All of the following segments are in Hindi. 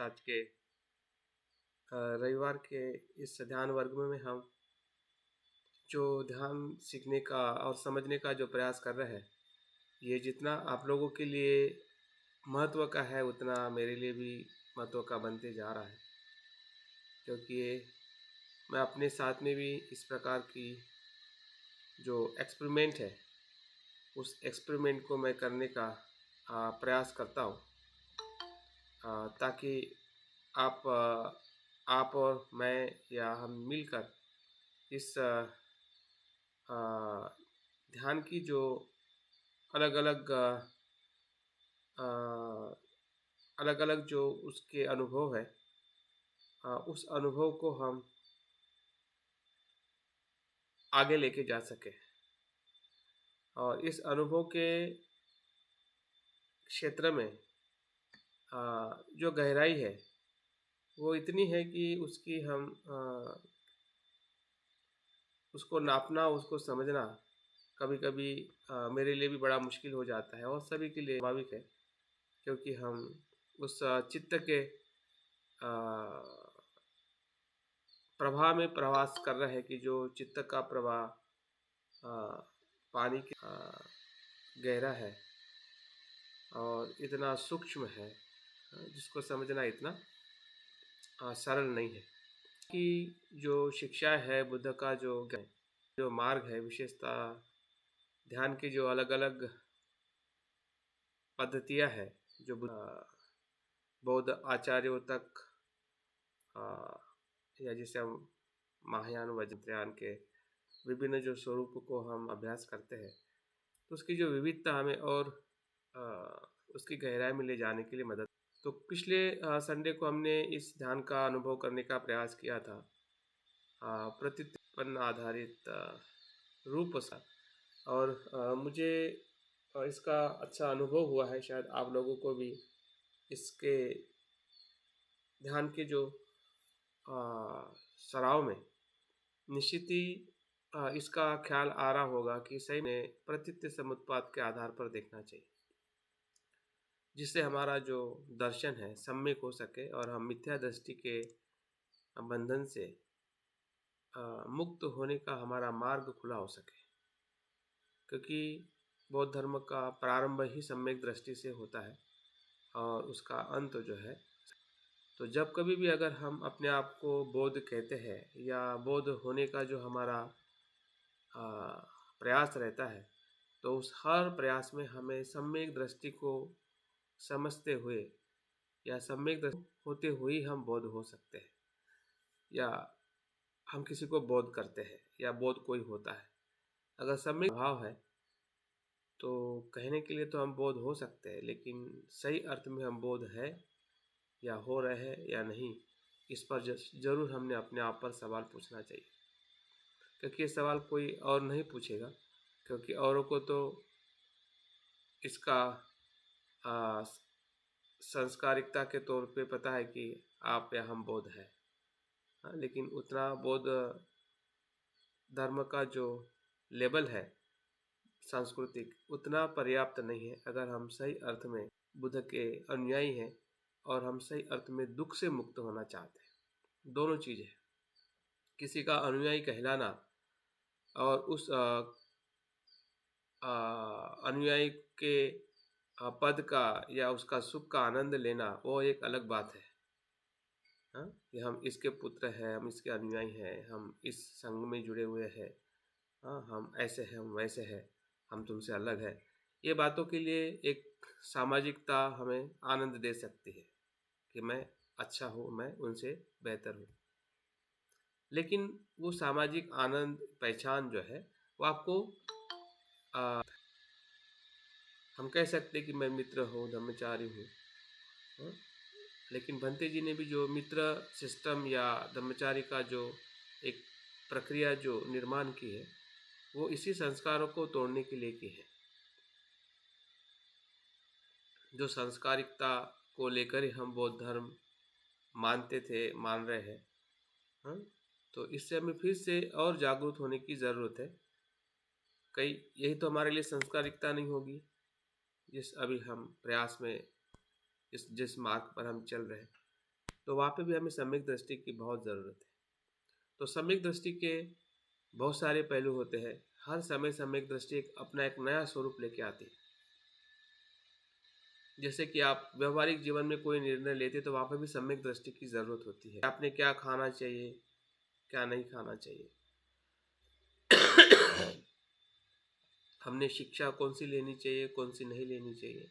आज के रविवार के इस ध्यान वर्ग में हम जो ध्यान सीखने का और समझने का जो प्रयास कर रहे हैं, ये जितना आप लोगों के लिए महत्व का है उतना मेरे लिए भी महत्व का बनते जा रहा है, क्योंकि मैं अपने साथ में भी इस प्रकार की जो एक्सपेरिमेंट है उस एक्सपेरिमेंट को मैं करने का प्रयास करता हूँ, ताकि आप और मैं या हम मिलकर इस ध्यान की जो अलग अलग अलग अलग जो उसके अनुभव है, उस अनुभव को हम आगे लेके जा सके और इस अनुभव के क्षेत्र में जो गहराई है वो इतनी है कि उसकी हम उसको नापना, उसको समझना कभी कभी मेरे लिए भी बड़ा मुश्किल हो जाता है और सभी के लिए स्वाभाविक है, क्योंकि हम उस चित्त के प्रवाह में प्रवास कर रहे हैं कि जो चित्त का प्रवाह पानी के गहरा है और इतना सूक्ष्म है, जिसको समझना इतना सरल नहीं है। कि जो शिक्षा है बुद्ध का जो मार्ग है, विशेषतः ध्यान की जो अलग अलग पद्धतियां है जो बौद्ध आचार्यों तक या जिसे हम महायान वज्रयान के विभिन्न जो स्वरूप को हम अभ्यास करते हैं, तो उसकी जो विविधता हमें और उसकी गहराई में ले जाने के लिए मदद। तो पिछले संडे को हमने इस ध्यान का अनुभव करने का प्रयास किया था, प्रत्युत्पन्न आधारित रूप सा, और मुझे इसका अच्छा अनुभव हुआ है। शायद आप लोगों को भी इसके ध्यान के जो सराव में निश्चित ही इसका ख्याल आ रहा होगा कि सही में प्रत्युत्पन्न समुत्पाद के आधार पर देखना चाहिए, जिससे हमारा जो दर्शन है सम्यक हो सके और हम मिथ्या दृष्टि के बंधन से मुक्त होने का हमारा मार्ग खुला हो सके, क्योंकि बौद्ध धर्म का प्रारंभ ही सम्यक दृष्टि से होता है और उसका अंत जो है। तो जब कभी भी अगर हम अपने आप को बौद्ध कहते हैं या बौद्ध होने का जो हमारा प्रयास रहता है, तो उस हर प्रयास में हमें सम्यक दृष्टि को समझते हुए या सम्यक दृष्टि होते हुए हम बौद्ध हो सकते हैं, या हम किसी को बौद्ध करते हैं या बौद्ध कोई होता है। अगर सम्यक भाव है तो कहने के लिए तो हम बौद्ध हो सकते हैं, लेकिन सही अर्थ में हम बौद्ध है या हो रहे हैं या नहीं, इस पर जरूर हमने अपने आप पर सवाल पूछना चाहिए, क्योंकि ये सवाल कोई और नहीं पूछेगा, क्योंकि औरों को तो इसका संस्कारिकता के तौर पे पता है कि आप या हम बौद्ध है, लेकिन उतना बौद्ध धर्म का जो लेवल है सांस्कृतिक उतना पर्याप्त नहीं है अगर हम सही अर्थ में बुद्ध के अनुयायी हैं और हम सही अर्थ में दुख से मुक्त होना चाहते हैं। दोनों चीज़ें, किसी का अनुयायी कहलाना और उस अनुयायी के पद का या उसका सुख का आनंद लेना वो एक अलग बात है। कि हम इसके पुत्र हैं, हम इसके अनुयायी हैं, हम इस संघ में जुड़े हुए हैं, हम ऐसे हैं, हम वैसे हैं, हम तुमसे अलग है। ये बातों के लिए एक सामाजिकता हमें आनंद दे सकती है कि मैं अच्छा हूँ, मैं उनसे बेहतर हूँ, लेकिन वो सामाजिक आनंद पहचान जो है वो आपको हम कह सकते हैं कि मैं मित्र हूँ, धर्मचारी हूँ, लेकिन भंते जी ने भी जो मित्र सिस्टम या धर्मचारी का जो एक प्रक्रिया जो निर्माण की है वो इसी संस्कारों को तोड़ने के लिए की है, जो संस्कारिकता को लेकर ही हम बौद्ध धर्म मानते थे, मान रहे हैं। तो इससे हमें फिर से और जागरूक होने की ज़रूरत है। यही तो हमारे लिए संस्कारिकता नहीं होगी जिस अभी हम प्रयास में जिस मार्ग पर हम चल रहे हैं। तो वहाँ पे भी हमें सम्यक दृष्टि की बहुत ज़रूरत है। तो सम्यक दृष्टि के बहुत सारे पहलू होते हैं। हर समय सम्यक दृष्टि अपना एक नया स्वरूप लेके आती है। जैसे कि आप व्यवहारिक जीवन में कोई निर्णय लेते तो वहाँ पर भी सम्यक दृष्टि की ज़रूरत होती है। आपने क्या खाना चाहिए, क्या नहीं खाना चाहिए, हमने शिक्षा कौन सी लेनी चाहिए, कौन सी नहीं लेनी चाहिए,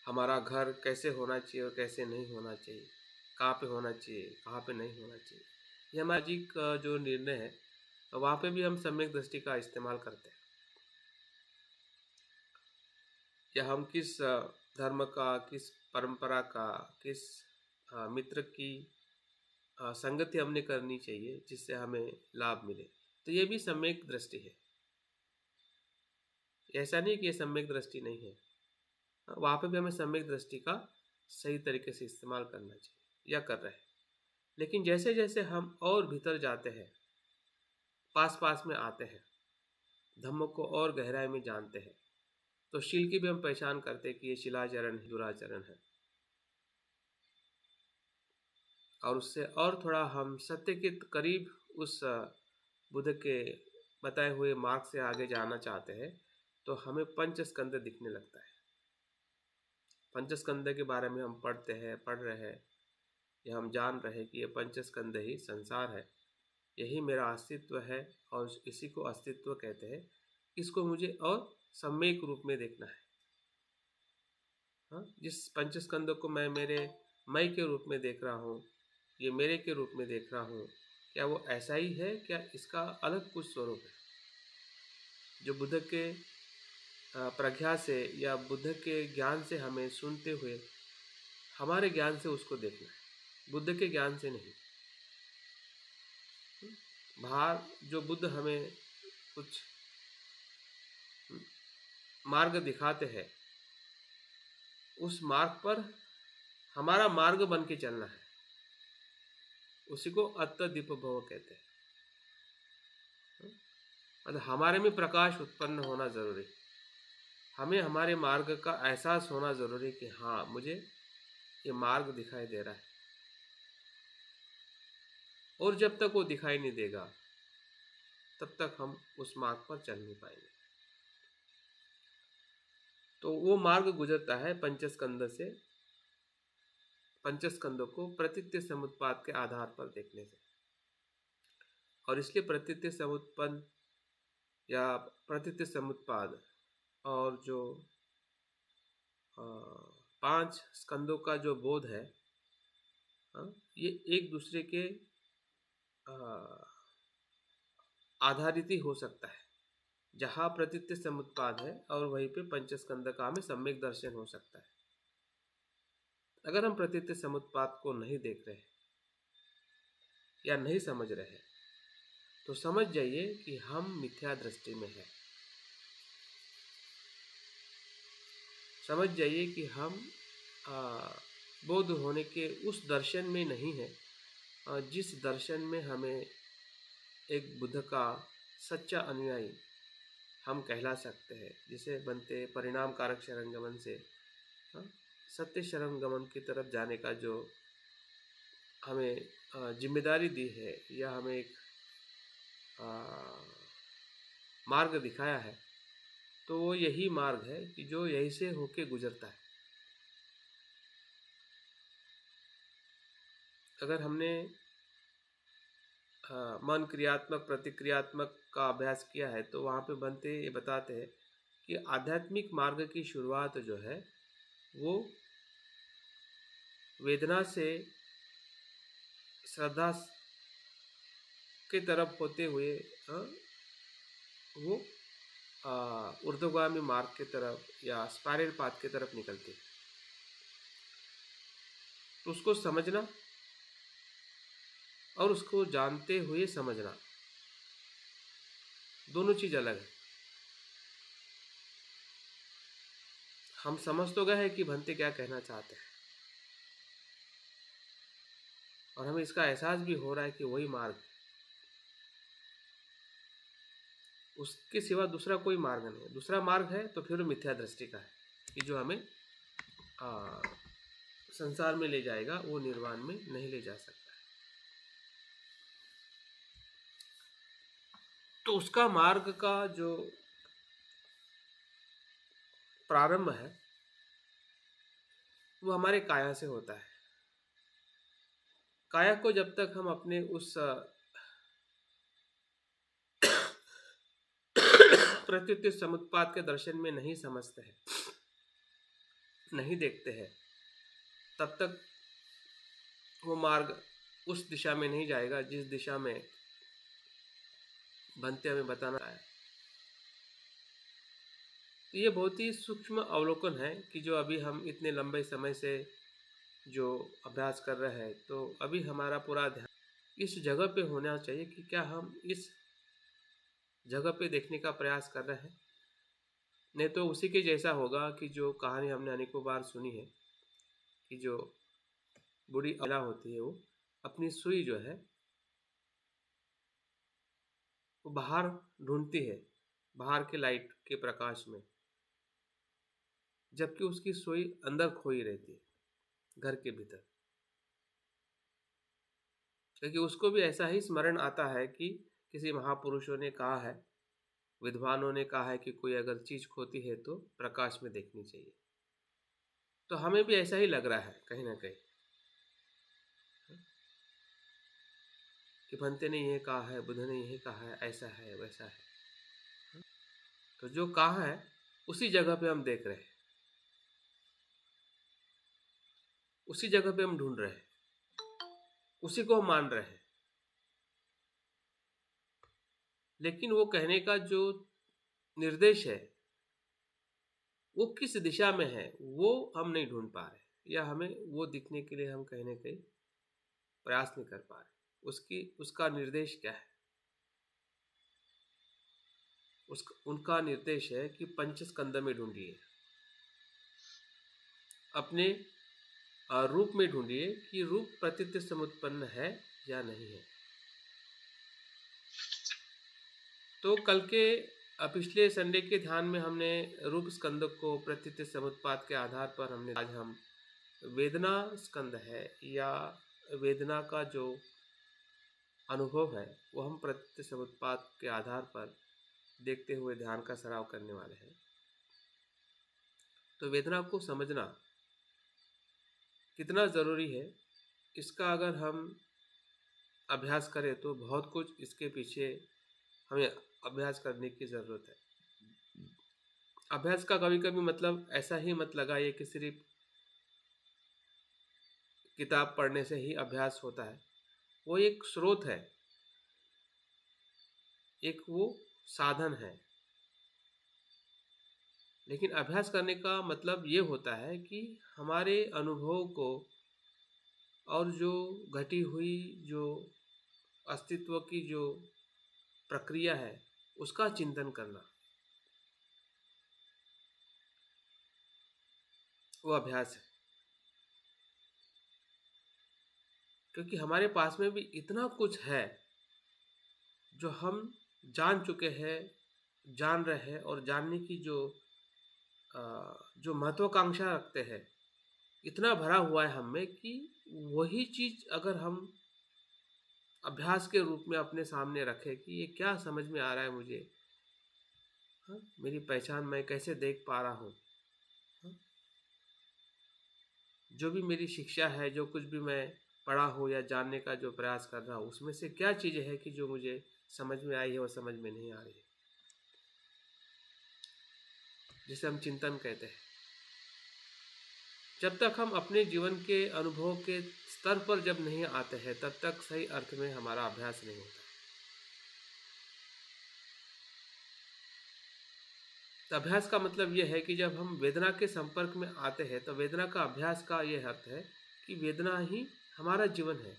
हमारा घर कैसे होना चाहिए और कैसे नहीं होना चाहिए, कहाँ पे होना चाहिए, कहाँ पे नहीं होना चाहिए, ये हमारा जो निर्णय है वहाँ पे भी हम सम्यक दृष्टि का इस्तेमाल करते हैं। या हम किस धर्म का, किस परंपरा का, किस मित्र की संगति हमने करनी चाहिए जिससे हमें लाभ मिले, तो ये भी सम्यक दृष्टि है। ऐसा नहीं कि ये सम्यक दृष्टि नहीं है, वहाँ पे भी हमें सम्यक दृष्टि का सही तरीके से इस्तेमाल करना चाहिए या कर रहे हैं। लेकिन जैसे जैसे हम और भीतर जाते हैं, पास पास में आते हैं, धम्म को और गहराई में जानते हैं, तो शील की भी हम पहचान करते हैं कि ये शिलाचरण है, दुराचरण है। और उससे और थोड़ा हम सत्य के करीब उस बुद्ध के बताए हुए मार्ग से आगे जाना चाहते हैं, तो हमें पंचस्कंद दिखने लगता है। पंचस्कंद के बारे में हम पढ़ रहे हैं, या हम जान रहे हैं कि ये पंचस्कंद ही संसार है, यही मेरा अस्तित्व है और इसी को अस्तित्व कहते हैं। इसको मुझे और सम्यक रूप में देखना है। हाँ, जिस पंचस्कंद को मैं मेरे मैं के रूप में देख रहा हूँ, ये मेरे के रूप में देख रहा हूँ, क्या वो ऐसा ही है, क्या इसका अलग कुछ स्वरूप है? जो बुद्ध के प्रज्ञा से या बुद्ध के ज्ञान से हमें सुनते हुए हमारे ज्ञान से उसको देखना है, बुद्ध के ज्ञान से नहीं। बाहर जो बुद्ध हमें कुछ मार्ग दिखाते हैं, उस मार्ग पर हमारा मार्ग बन के चलना है, उसी को अत्तदीप भव कहते हैं। मतलब हमारे में प्रकाश उत्पन्न होना जरूरी, हमें हमारे मार्ग का एहसास होना जरूरी कि हाँ, मुझे ये मार्ग दिखाई दे रहा है। और जब तक वो दिखाई नहीं देगा तब तक हम उस मार्ग पर चल नहीं पाएंगे। तो वो मार्ग गुजरता है पंचस्कंद से, पंचस्कंदों को प्रतीत्य समुत्पाद के आधार पर देखने से। और इसलिए प्रतीत्य समुत्पन्न या प्रतीत्य समुत्पाद और जो 5 स्कंदों का जो बोध है, ये एक दूसरे के आधारित ही हो सकता है। जहाँ प्रतीत्य समुत्पाद है और वहीं पे पंचस्कंद का हमें सम्यक दर्शन हो सकता है। अगर हम प्रतीत्य समुत्पाद को नहीं देख रहे या नहीं समझ रहे, तो समझ जाइए कि हम मिथ्या दृष्टि में हैं। समझ जाइए कि हम बोध होने के उस दर्शन में नहीं है, जिस दर्शन में हमें एक बुद्ध का सच्चा अनुयायी हम कहला सकते हैं, जिसे बनते परिणाम कारक शरणगमन से सत्य शरणगमन की तरफ जाने का जो हमें जिम्मेदारी दी है, या हमें एक मार्ग दिखाया है, तो वो यही मार्ग है कि जो यहीं से होके गुजरता है। अगर हमने मन क्रियात्मक प्रतिक्रियात्मक का अभ्यास किया है, तो वहाँ पे बनते ये बताते हैं कि आध्यात्मिक मार्ग की शुरुआत जो है वो वेदना से श्रद्धा के तरफ होते हुए वो ऊर्ध्वगामी मार्ग की तरफ या स्पाइरल पाथ की तरफ निकलते हैं। तो उसको समझना और उसको जानते हुए समझना, दोनों चीज अलग है। हम समझ तो गए हैं कि भंते क्या कहना चाहते हैं, और हमें इसका एहसास भी हो रहा है कि वही मार्ग है, उसके सिवा दूसरा कोई मार्ग नहीं है। दूसरा मार्ग है तो फिर मिथ्या दृष्टि का है कि जो हमें आ, संसार में ले जाएगा, वो निर्वाण में नहीं ले जा सकता है। तो उसका मार्ग का जो प्रारंभ है वो हमारे काया से होता है। काया को जब तक हम अपने उस प्रत्युत समुत्पाद के दर्शन में नहीं समझते हैं, नहीं देखते हैं, तब तक वो मार्ग उस दिशा में नहीं जाएगा जिस दिशा में बनते हमें बताना है। तो ये बहुत ही सूक्ष्म अवलोकन है कि जो अभी हम इतने लंबे समय से जो अभ्यास कर रहे हैं, तो अभी हमारा पूरा ध्यान इस जगह पे होना चाहिए कि क्या हम इस जगह पे देखने का प्रयास कर रहे हैं। नहीं तो उसी के जैसा होगा कि जो कहानी हमने अनेकों बार सुनी है कि जो बूढ़ी महिला होती है वो अपनी सुई जो है वो बाहर ढूंढती है, बाहर के लाइट के प्रकाश में, जबकि उसकी सुई अंदर खोई रहती है घर के भीतर। क्योंकि उसको भी ऐसा ही स्मरण आता है कि किसी महापुरुषों ने कहा है, विद्वानों ने कहा है कि कोई अगर चीज खोती है तो प्रकाश में देखनी चाहिए। तो हमें भी ऐसा ही लग रहा है कहीं ना कहीं कि भंते ने यह कहा है, बुद्ध ने यही कहा है, ऐसा है वैसा है। तो जो कहा है उसी जगह पे हम देख रहे हैं, उसी जगह पे हम ढूंढ रहे हैं, उसी को हम मान रहे हैं। लेकिन वो कहने का जो निर्देश है वो किस दिशा में है वो हम नहीं ढूंढ पा रहे, या हमें वो दिखने के लिए हम कहीं ना कहीं प्रयास नहीं कर पा रहे। उसका निर्देश क्या है? उनका निर्देश है कि पंच स्कंद में ढूंढिए, अपने रूप में ढूंढिए कि रूप प्रतीत समुत्पन्न है या नहीं है। तो कल के पिछले संडे के ध्यान में हमने रूप स्कंद को प्रतीत समुत्पाद के आधार पर हमने, आज हम वेदना स्कंद है या वेदना का जो अनुभव है वो हम प्रतीत समुत्पाद के आधार पर देखते हुए ध्यान का सराव करने वाले हैं। तो वेदना को समझना कितना ज़रूरी है, इसका अगर हम अभ्यास करें तो बहुत कुछ इसके पीछे हमें अभ्यास करने की ज़रूरत है। अभ्यास का कभी कभी मतलब ऐसा ही मत लगाइए कि सिर्फ किताब पढ़ने से ही अभ्यास होता है। वो एक स्रोत है, एक वो साधन है। लेकिन अभ्यास करने का मतलब ये होता है कि हमारे अनुभव को और जो घटी हुई जो अस्तित्व की जो प्रक्रिया है उसका चिंतन करना, वो अभ्यास है। क्योंकि हमारे पास में भी इतना कुछ है जो हम जान चुके हैं, जान रहे हैं, और जानने की जो महत्वाकांक्षा रखते हैं, इतना भरा हुआ है हम में कि वही चीज़ अगर हम अभ्यास के रूप में अपने सामने रखें कि ये क्या समझ में आ रहा है मुझे, हाँ, मेरी पहचान मैं कैसे देख पा रहा हूँ, हाँ, जो भी मेरी शिक्षा है, जो कुछ भी मैं पढ़ा हूँ या जानने का जो प्रयास कर रहा हूँ, उसमें से क्या चीज़ें हैं कि जो मुझे समझ में आई है और समझ में नहीं आ रही है, जिसे हम चिंतन कहते हैं। जब तक हम अपने जीवन के अनुभव के स्तर पर जब नहीं आते हैं तब तक सही अर्थ में हमारा अभ्यास नहीं होता। तो अभ्यास का मतलब यह है कि जब हम वेदना के संपर्क में आते हैं तो वेदना का अभ्यास का यह अर्थ है कि वेदना ही हमारा जीवन है।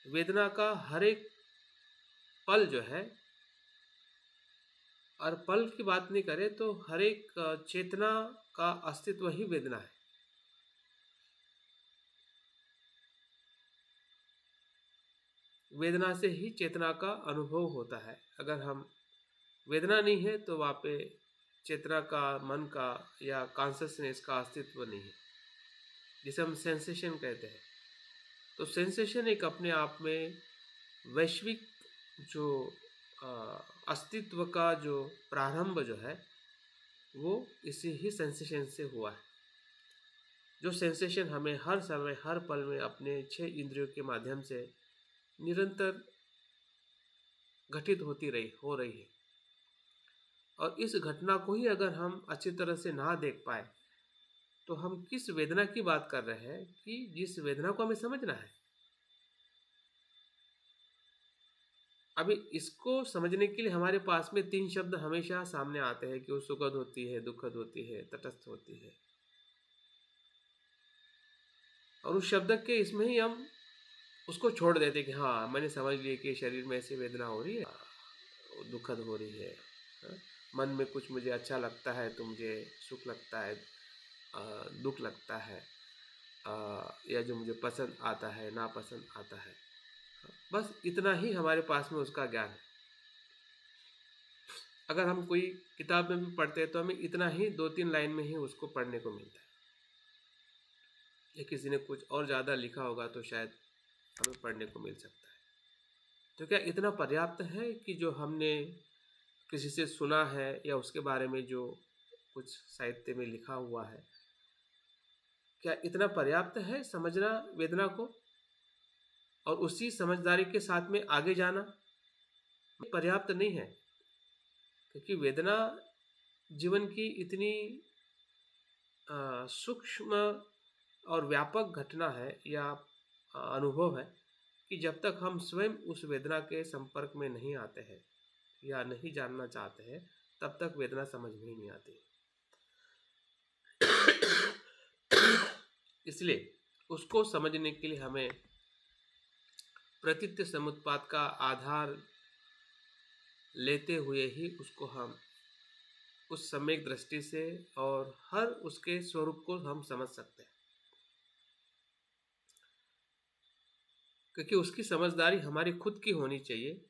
वेदना का हर एक पल जो है, और पल की बात नहीं करें तो हर एक चेतना का अस्तित्व ही वेदना है। वेदना से ही चेतना का अनुभव होता है। अगर हम वेदना नहीं है तो वहाँ पे चेतना का, मन का या कॉन्शसनेस का अस्तित्व नहीं है, जिसे हम सेंसेशन कहते हैं। तो सेंसेशन एक अपने आप में वैश्विक जो अ, अस्तित्व का जो प्रारंभ जो है वो इसी ही सेंसेशन से हुआ है। जो सेंसेशन हमें हर समय हर पल में अपने 6 इंद्रियों के माध्यम से निरंतर घटित हो रही है। और इस घटना को ही अगर हम अच्छी तरह से ना देख पाए तो हम किस वेदना की बात कर रहे हैं कि जिस वेदना को हमें समझना है। अभी इसको समझने के लिए हमारे पास में 3 शब्द हमेशा सामने आते हैं कि वो सुखद होती है, दुखद होती है, तटस्थ होती है। और उस शब्द के इसमें ही हम उसको छोड़ देते हैं कि हाँ, मैंने समझ लिया कि शरीर में ऐसी वेदना हो रही है, दुखद हो रही है। हाँ? मन में कुछ मुझे अच्छा लगता है तो मुझे सुख लगता है, दुख लगता है, या जो मुझे पसंद आता है, नापसंद आता है। बस इतना ही हमारे पास में उसका ज्ञान है। अगर हम कोई किताब में भी पढ़ते हैं तो हमें इतना ही 2-3 लाइन में ही उसको पढ़ने को मिलता है। या किसी ने कुछ और ज़्यादा लिखा होगा तो शायद हमें पढ़ने को मिल सकता है। तो क्या इतना पर्याप्त है कि जो हमने किसी से सुना है या उसके बारे में जो कुछ साहित्य में लिखा हुआ है, क्या इतना पर्याप्त है समझना वेदना को और उसी समझदारी के साथ में आगे जाना? पर्याप्त नहीं है, क्योंकि वेदना जीवन की इतनी सूक्ष्म और व्यापक घटना है या अनुभव है कि जब तक हम स्वयं उस वेदना के संपर्क में नहीं आते हैं या नहीं जानना चाहते हैं तब तक वेदना समझ में ही नहीं आती। इसलिए उसको समझने के लिए हमें प्रतीत्य समुत्पाद का आधार लेते हुए ही उसको हम उस सम्यक दृष्टि से और हर उसके स्वरूप को हम समझ सकते हैं, क्योंकि उसकी समझदारी हमारी खुद की होनी चाहिए।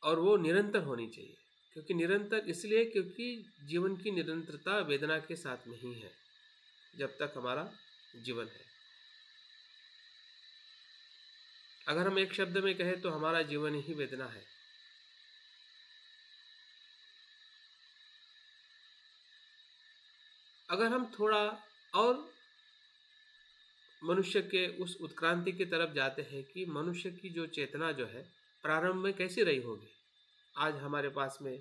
और वो निरंतर होनी चाहिए, क्योंकि निरंतर इसलिए क्योंकि जीवन की निरंतरता वेदना के साथ में ही है जब तक हमारा जीवन है। अगर हम एक शब्द में कहें तो हमारा जीवन ही वेदना है। अगर हम थोड़ा और मनुष्य के उस उत्क्रांति की तरफ जाते हैं कि मनुष्य की जो चेतना जो है प्रारंभ में कैसी रही होगी, आज हमारे पास में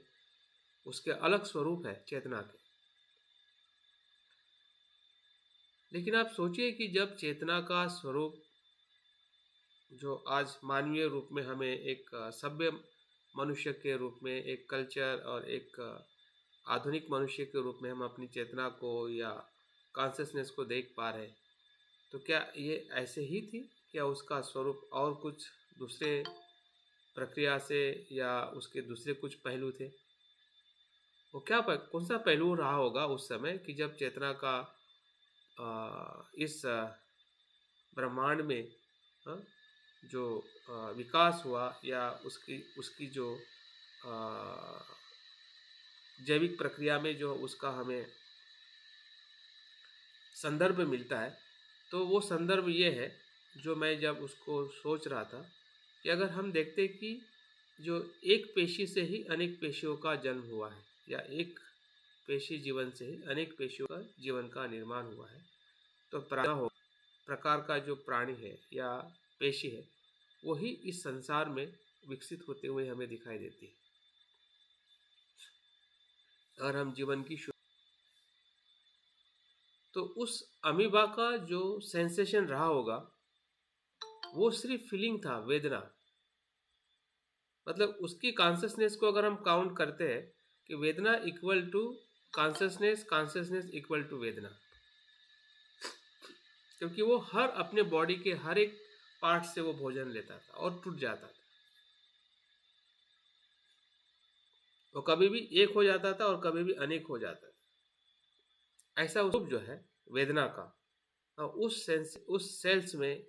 उसके अलग स्वरूप है चेतना के। लेकिन आप सोचिए कि जब चेतना का स्वरूप जो आज मानवीय रूप में हमें एक सभ्य मनुष्य के रूप में, एक कल्चर और एक आधुनिक मनुष्य के रूप में हम अपनी चेतना को या कॉन्शसनेस को देख पा रहे हैं, तो क्या ये ऐसे ही थी? क्या उसका स्वरूप और कुछ दूसरे प्रक्रिया से या उसके दूसरे कुछ पहलू थे? वो कौन सा पहलू रहा होगा उस समय कि जब चेतना का इस ब्रह्मांड में हाँ, जो विकास हुआ या उसकी उसकी जो जैविक प्रक्रिया में जो उसका हमें संदर्भ मिलता है, तो वो संदर्भ ये है जो मैं जब उसको सोच रहा था कि अगर हम देखते कि जो एक पेशी से ही अनेक पेशियों का जन्म हुआ है या एक पेशी जीवन से ही अनेक पेशियों का जीवन का निर्माण हुआ है, तो प्रकार का जो प्राणी है या पेशी है वही इस संसार में विकसित होते हुए हमें दिखाई देती है। और हम जीवन की तो उस अमीबा का जो सेंसेशन रहा होगा वो सिर्फ फीलिंग था, वेदना। मतलब उसकी कॉन्शसनेस को अगर हम काउंट करते हैं कि वेदना equal to consciousness, consciousness equal to वेदना, क्योंकि वो हर अपने बॉडी के हर एक पार्ट से वो भोजन लेता था और टूट जाता था। वो कभी भी एक हो जाता था और कभी भी अनेक हो जाता था। ऐसा उस जो है वेदना का उस सेल्स में,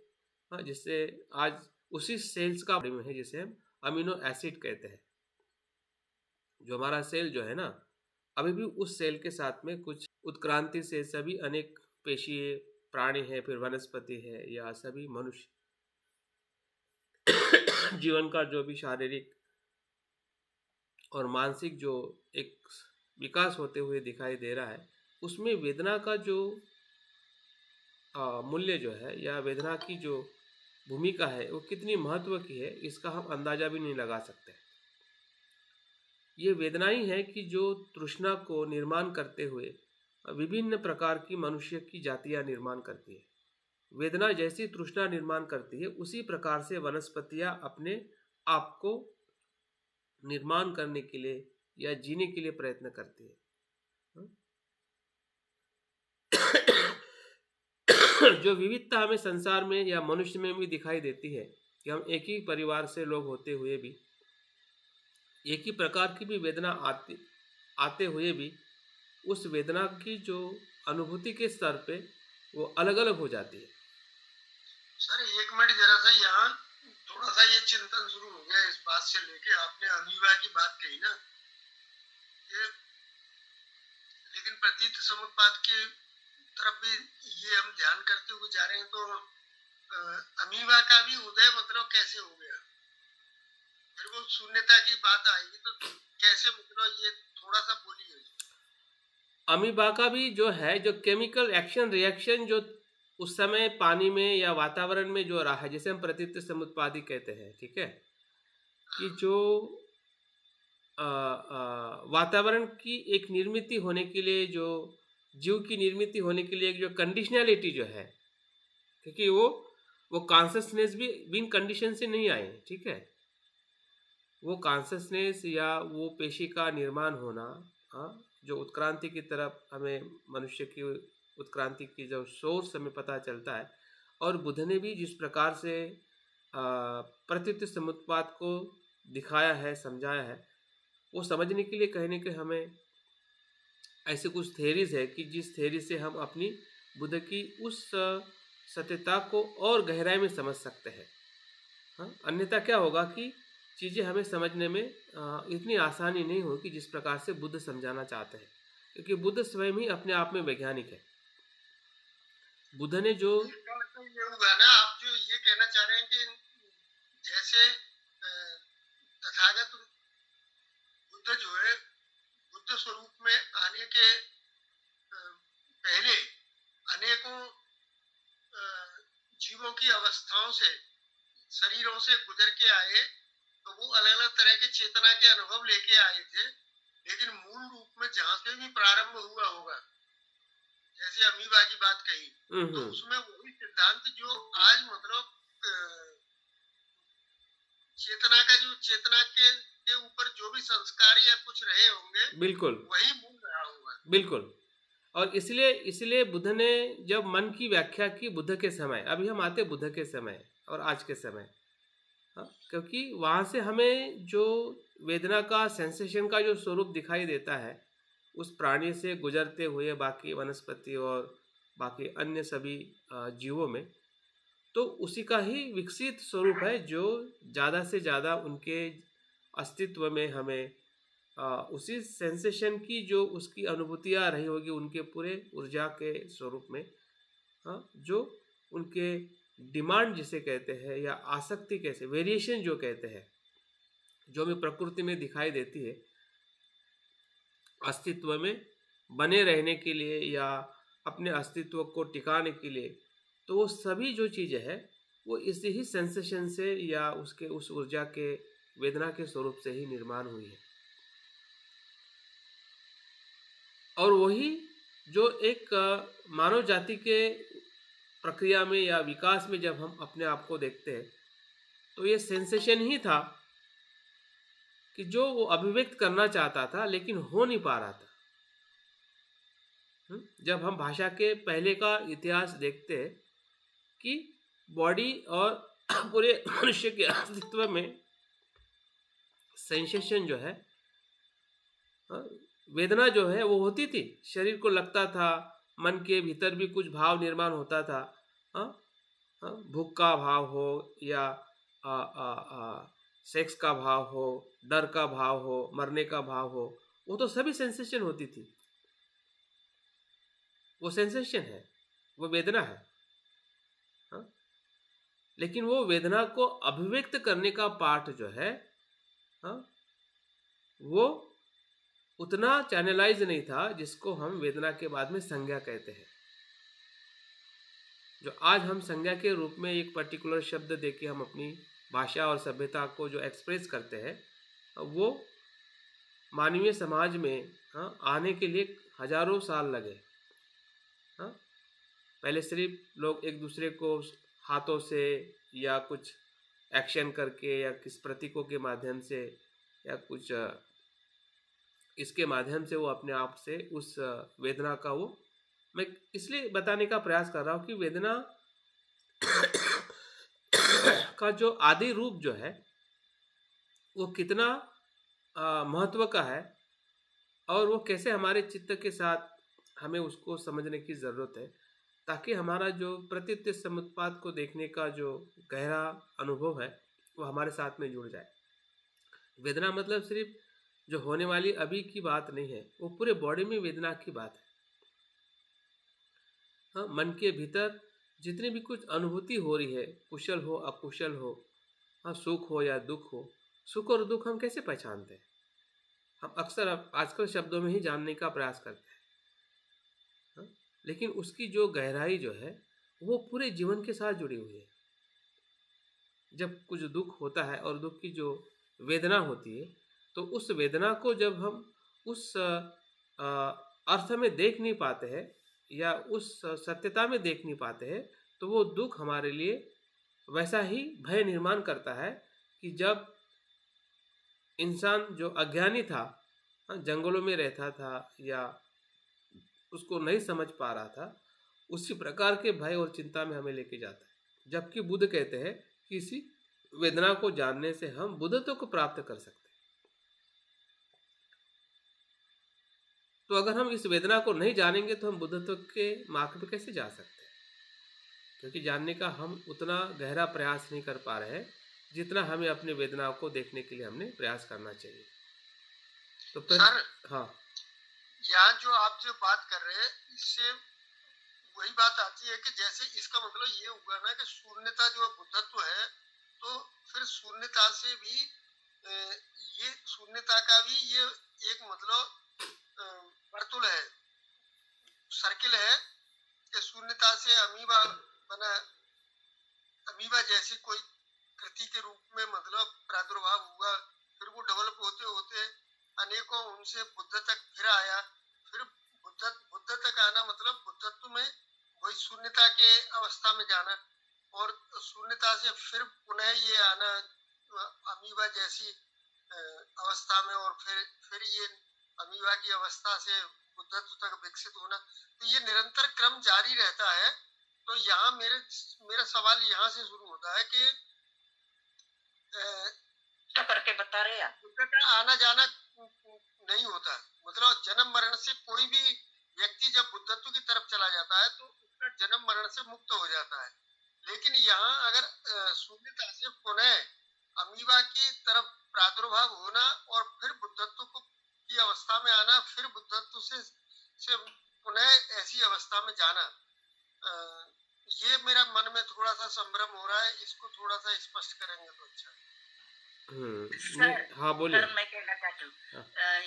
जिससे आज उसी सेल्स का बारे में है जिसे हम अमीनो एसिड कहते हैं। जो हमारा सेल जो है ना, अभी भी उस सेल के साथ में कुछ उत्क्रांति से सभी अनेक पेशीय प्राणी है, फिर वनस्पति है, या सभी मनुष्य जीवन का जो भी शारीरिक और मानसिक जो एक विकास होते हुए दिखाई दे रहा है, उसमें वेदना का जो मूल्य जो है या वेदना की जो भूमिका है वो कितनी महत्व की है, इसका हम अंदाजा भी नहीं लगा सकते। ये वेदना ही है कि जो तृष्णा को निर्माण करते हुए विभिन्न प्रकार की मनुष्य की जातियां निर्माण करती है। वेदना जैसी तृष्णा निर्माण करती है, उसी प्रकार से वनस्पतियां अपने आप को निर्माण करने के लिए या जीने के लिए प्रयत्न करती है। जो विविधता हमें संसार में या मनुष्य में भी दिखाई देती है कि हम एक ही परिवार से लोग होते हुए भी एक ही प्रकार की भी वेदना आते हुए भी उस वेदना की जो अनुभूति के स्तर पे वो अलग अलग हो जाती है। सर एक मिनट जरा सा यहाँ थोड़ा सा ये चिंतन शुरू हो गया इस बात से लेके, आपने अमीबा की बात कही ना, ये लेकिन प्रतीत समुत्पाद की तरफ भी ये हम ध्यान करते हुए जा रहे हैं, तो अमीबा का भी उदय मतलब कैसे हो गया? फिर वो शून्यता की बात आएगी तो कैसे, मतलब ये थोड़ा सा बोलिए। अमीबा का भी जो है, जो केमिकल एक्शन रिएक्शन जो उस समय पानी में या वातावरण में जो रहा है, जिसे हम प्रतीत समुत्पादी कहते हैं, ठीक है, कि जो वातावरण की एक निर्मित होने के लिए, जो जीव की निर्मित होने के लिए एक जो कंडीशनैलिटी जो है, क्योंकि वो कॉन्शसनेस भी बिन कंडीशन से नहीं आए, ठीक है, वो कॉन्शसनेस या वो पेशी का निर्माण होना, जो उत्क्रांति की तरफ हमें मनुष्य की उत्क्रांति की जो सोर्स हमें पता चलता है, और बुद्ध ने भी जिस प्रकार से प्रतीत समुत्पाद को दिखाया है, समझाया है, वो समझने के लिए कहीं ना कहीं हमें ऐसे कुछ थेरीज है कि जिस थेरी से हम अपनी बुद्ध की उस सत्यता को और गहराई में समझ सकते हैं। हाँ, अन्यथा क्या होगा कि चीज़ें हमें समझने में इतनी आसानी नहीं होगी जिस प्रकार से बुद्ध समझाना चाहते हैं, क्योंकि बुद्ध स्वयं ही अपने आप में वैज्ञानिक है। बुद्ध ने जो ये होगा ना, आप जो ये कहना चाह रहे हैं कि जैसे तथागत बुद्ध जो है, बुद्ध स्वरूप में आने के पहले अनेकों जीवों की अवस्थाओं से, शरीरों से गुजर के आए, तो वो अलग अलग तरह के चेतना के अनुभव लेके आए थे, लेकिन मूल रूप में जहां से भी प्रारंभ हुआ होगा, जैसे अमीबा की बात कही, तो उसमें वही सिद्धांत जो आज मतलब चेतना का जो चेतना के ऊपर जो भी संस्कार या कुछ रहे होंगे, बिल्कुल वही मूल रहा होगा। बिल्कुल। और इसलिए बुद्ध ने जब मन की व्याख्या की बुद्ध के समय, अभी हम आते बुद्ध के समय और आज के समय, क्योंकि वहाँ से हमें जो वेदना का सेंसेशन का जो स्वरूप दिखाई देता है उस प्राणी से गुजरते हुए बाकी वनस्पति और बाकी अन्य सभी जीवों में, तो उसी का ही विकसित स्वरूप है जो ज़्यादा से ज़्यादा उनके अस्तित्व में हमें उसी सेंसेशन की जो उसकी अनुभूतियाँ रही होगी उनके पूरे ऊर्जा के स्वरूप में, जो उनके डिमांड जिसे कहते हैं या आसक्ति कैसे वेरिएशन जो कहते हैं, जो हमें प्रकृति में दिखाई देती है अस्तित्व में बने रहने के लिए या अपने अस्तित्व को टिकाने के लिए, तो वो सभी जो चीज़ें हैं वो इसी ही सेंसेशन से या उसके उस ऊर्जा के वेदना के स्वरूप से ही निर्माण हुई है। और वही जो एक मानव जाति के प्रक्रिया में या विकास में जब हम अपने आप को देखते हैं, तो ये सेंसेशन ही था कि जो वो अभिव्यक्त करना चाहता था लेकिन हो नहीं पा रहा था। जब हम भाषा के पहले का इतिहास देखते हैं कि बॉडी और पूरे मनुष्य के अस्तित्व में सेंसेशन जो है, वेदना जो है वो होती थी, शरीर को लगता था, मन के भीतर भी कुछ भाव निर्माण होता था, भूख का भाव हो या सेक्स का भाव हो, डर का भाव हो, मरने का भाव हो, वो तो सभी सेंसेशन होती थी। वो सेंसेशन है, वो वेदना है। हाँ? लेकिन वो वेदना को अभिव्यक्त करने का पार्ट जो है, हाँ, वो उतना चैनलाइज नहीं था जिसको हम वेदना के बाद में संज्ञा कहते हैं। जो आज हम संज्ञा के रूप में एक पर्टिकुलर शब्द देके हम अपनी भाषा और सभ्यता को जो एक्सप्रेस करते हैं, वो मानवीय समाज में, हाँ, आने के लिए हजारों साल लगे। हाँ, पहले सिर्फ लोग एक दूसरे को हाथों से या कुछ एक्शन करके या किस प्रतीकों के माध्यम से या कुछ इसके माध्यम से वो अपने आप से उस वेदना का, वो मैं इसलिए बताने का प्रयास कर रहा हूँ कि वेदना का जो आदि रूप जो है वो कितना महत्व का है और वो कैसे हमारे चित्त के साथ हमें उसको समझने की ज़रूरत है, ताकि हमारा जो प्रतीत समुत्पाद को देखने का जो गहरा अनुभव है वो हमारे साथ में जुड़ जाए। वेदना मतलब सिर्फ जो होने वाली अभी की बात नहीं है, वो पूरे बॉडी में वेदना की बात है। हाँ, मन के भीतर जितनी भी कुछ अनुभूति हो रही है, कुशल हो अकुशल हो, हाँ, सुख हो या दुख हो, सुख और दुख हम कैसे पहचानते हैं? हम अक्सर आजकल शब्दों में ही जानने का प्रयास करते हैं। हाँ? लेकिन उसकी जो गहराई जो है वो पूरे जीवन के साथ जुड़ी हुई है। जब कुछ दुख होता है और दुख की जो वेदना होती है, तो उस वेदना को जब हम उस अर्थ में देख नहीं पाते हैं या उस सत्यता में देख नहीं पाते हैं, तो वो दुख हमारे लिए वैसा ही भय निर्माण करता है कि जब इंसान जो अज्ञानी था, हाँ, जंगलों में रहता था या उसको नहीं समझ पा रहा था, उसी प्रकार के भय और चिंता में हमें लेके जाता है। जबकि बुद्ध कहते हैं कि इसी वेदना को जानने से हम बुद्धत्व को प्राप्त कर सकते हैं। तो अगर हम इस वेदना को नहीं जानेंगे तो हम बुद्धत्व के मार्ग पे कैसे जा सकते हैं? क्योंकि जानने का हम उतना गहरा प्रयास नहीं कर पा रहे हैं जितना हमें अपनी वेदना को देखने के लिए हमने प्रयास करना चाहिए। तो सर, हाँ, यहाँ जो आप जो बात कर रहे हैं, इससे वही बात आती है कि जैसे इसका मतलब ये हुआ ना कि शून्यता जो बुद्धत्व है, तो फिर शून्यता से भी ये शून्यता का भी ये एक मतलब वर्तुल है, सर्किल है कि शून्यता से अमीबा बना, अमीबा जैसी कोई कृति के रूप में मतलब प्रादुर्भाव हुआ, फिर वो डेवलप होते होते अनेकों उनसे बुद्ध तक फिर आया, फिर बुद्ध तक आना मतलब बुद्धत्व में वही शून्यता के अवस्था में जाना, और शून्यता से फिर पुनः ये आना अमीबा जैसी अवस्था में, और फिर ये अमीबा की अवस्था से बुद्धत्व तक विकसित होना। तो ये निरंतर क्रम जारी रहता है। तो यहाँ मेरा सवाल यहाँ से शुरू होता है कि क्या करके बता रहे आप? बुद्ध का आना जाना नहीं होता, मतलब जन्म मरण से कोई भी व्यक्ति जब बुद्धत्व की तरफ चला जाता है तो उसका जन्म मरण से मुक्त हो जाता है। लेकिन यहाँ अगर शून्यता से पुनः अमीबा की तरफ प्रादुर्भाव होना और फिर बुद्धत्व की अवस्था में आना, फिर बुद्धत्व से पुनः ऐसी अवस्था में जाना, ये मेरा मन में थोड़ा सा संभ्रम हो रहा है। इसको थोड़ा सा स्पष्ट करेंगे तो अच्छा। नहीं, हाँ बोलिए। सर, मैं कहना चाहती हूँ,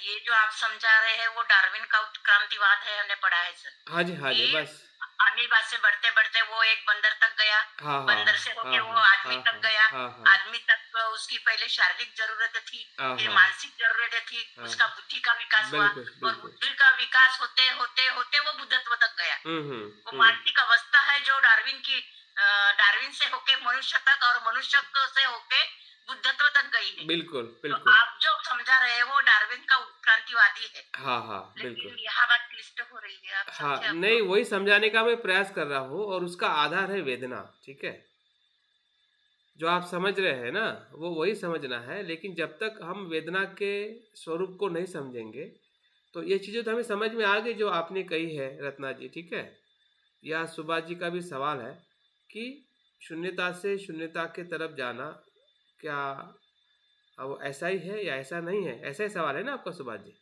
ये जो आप समझा रहे हैं वो डार्विन का उत्क्रांतिवाद है, हमने पढ़ा है सर। हाँ जी, हाँ जी, बस अमीबा से बढ़ते बढ़ते वो एक बंदर तक गया, हाँ, बंदर से होके वो आदमी तक गया, आदमी तक उसकी पहले शारीरिक जरूरत थी, फिर मानसिक जरूरत थी, उसका बुद्धि का विकास हुआ, और बुद्धि का विकास होते होते होते वो बुद्धत्व तक गया। वो मानसिक अवस्था है जो डार्विन से होके मनुष्य तक और मनुष्य से होके बुद्धत्व तक गई है। बिल्कुल तो बिल्कुल। आप जो समझा रहे हैं वो डार्विन का उत्क्रांतिवादी है। हाँ हाँ बिल्कुल। लेकिन यहाँ बात क्लिष्ट हो रही है, आप हाँ, समझे? नहीं, वही समझाने का मैं प्रयास कर रहा हूँ और उसका आधार है वेदना। ठीक है, जो आप समझ रहे हैं ना वो वही समझना है। लेकिन जब तक हम वेदना के स्वरूप को नहीं समझेंगे तो ये चीज़ें तो हमें समझ में आ गई जो आपने कही है रत्ना जी। ठीक है, या सुभाष जी का भी सवाल है कि शून्यता से शून्यता के तरफ जाना क्या अब वो ऐसा ही है या ऐसा नहीं है, ऐसा ही सवाल है ना आपका सुभाष जी?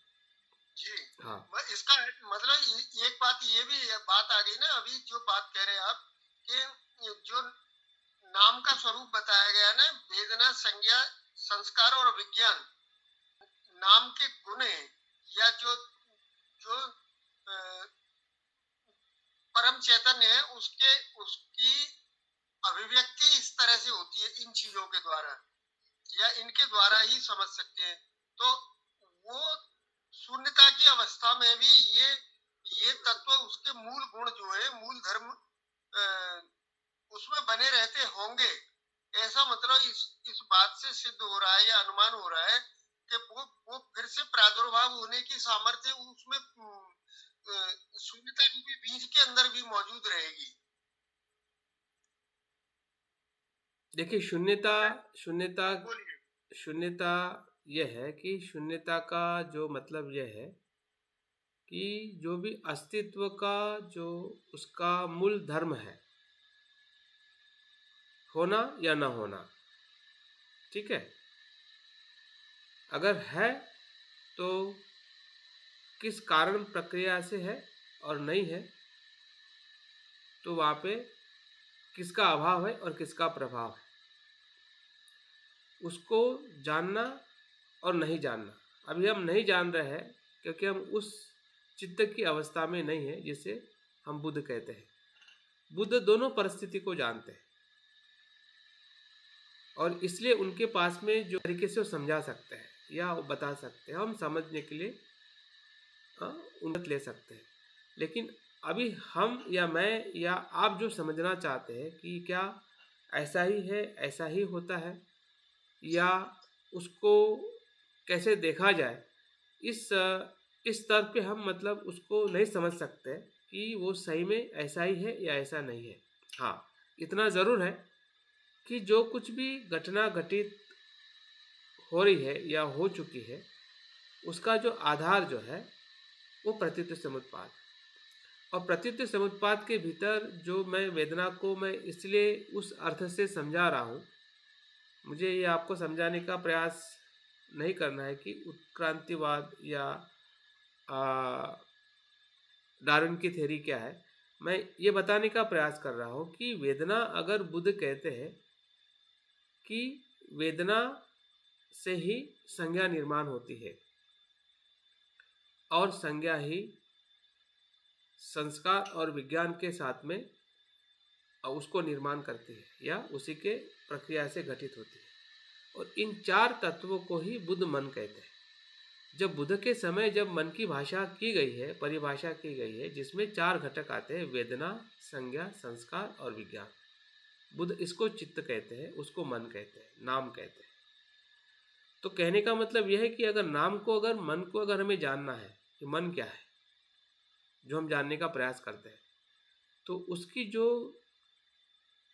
जी हाँ, इसका मतलब एक बात ये भी बात आ गई ना, अभी जो बात कह रहे हैं आप कि जो नाम का स्वरूप बताया गया ना, वेदना, संज्ञा, संस्कार और विज्ञान, नाम के गुण है, या जो जो परम चैतन्य है, उसकी अभिव्यक्ति इस तरह से होती है इन चीजों के द्वारा, या इनके द्वारा ही समझ सकते हैं। तो वो शून्यता की अवस्था में भी ये तत्व, उसके मूल गुण जो है, मूल धर्म उसमें बने रहते होंगे, ऐसा मतलब इस बात से सिद्ध हो रहा है या अनुमान हो रहा है कि वो फिर से प्रादुर्भाव होने की सामर्थ्य उसमें शून्यता रूपी बीज के अंदर भी मौजूद रहेगी। देखिए, शून्यता यह है कि शून्यता का जो मतलब यह है कि जो भी अस्तित्व का जो उसका मूल धर्म है, होना या ना होना, ठीक है, अगर है तो किस कारण प्रक्रिया से है, और नहीं है तो वहाँ पे किसका अभाव है और किसका प्रभाव है, उसको जानना और नहीं जानना। अभी हम नहीं जान रहे हैं क्योंकि हम उस चित्त की अवस्था में नहीं है जिसे हम बुद्ध कहते हैं। बुद्ध दोनों परिस्थिति को जानते हैं और इसलिए उनके पास में जो तरीके से वो समझा सकते हैं या वो बता सकते हैं, हम समझने के लिए उन्नत ले सकते हैं। लेकिन अभी हम या मैं या आप जो समझना चाहते हैं कि क्या ऐसा ही है, ऐसा ही होता है, या उसको कैसे देखा जाए, इस स्तर पे हम मतलब उसको नहीं समझ सकते कि वो सही में ऐसा ही है या ऐसा नहीं है। हाँ, इतना ज़रूर है कि जो कुछ भी घटना घटित हो रही है या हो चुकी है, उसका जो आधार जो है वो प्रतीत समुत्पाद, और प्रतीत समुत्पाद के भीतर जो मैं वेदना को मैं इसलिए उस अर्थ से समझा रहा हूँ, मुझे ये आपको समझाने का प्रयास नहीं करना है कि उत्क्रांतिवाद या डार्विन की थ्योरी क्या है। मैं ये बताने का प्रयास कर रहा हूँ कि वेदना, अगर बुद्ध कहते हैं कि वेदना से ही संज्ञा निर्माण होती है और संज्ञा ही संस्कार और विज्ञान के साथ में उसको निर्माण करती है या उसी के प्रक्रिया से घटित होती है, और इन चार तत्वों को ही बुद्ध मन कहते हैं। जब बुद्ध के समय जब मन की भाषा की गई है, परिभाषा की गई है, जिसमें चार घटक आते हैं, वेदना, संज्ञा, संस्कार और विज्ञान। बुद्ध इसको चित्त कहते हैं, उसको मन कहते हैं, नाम कहते हैं। तो कहने का मतलब यह है कि अगर नाम को, अगर मन को अगर हमें जानना है कि मन क्या है, जो हम जानने का प्रयास करते हैं, तो उसकी जो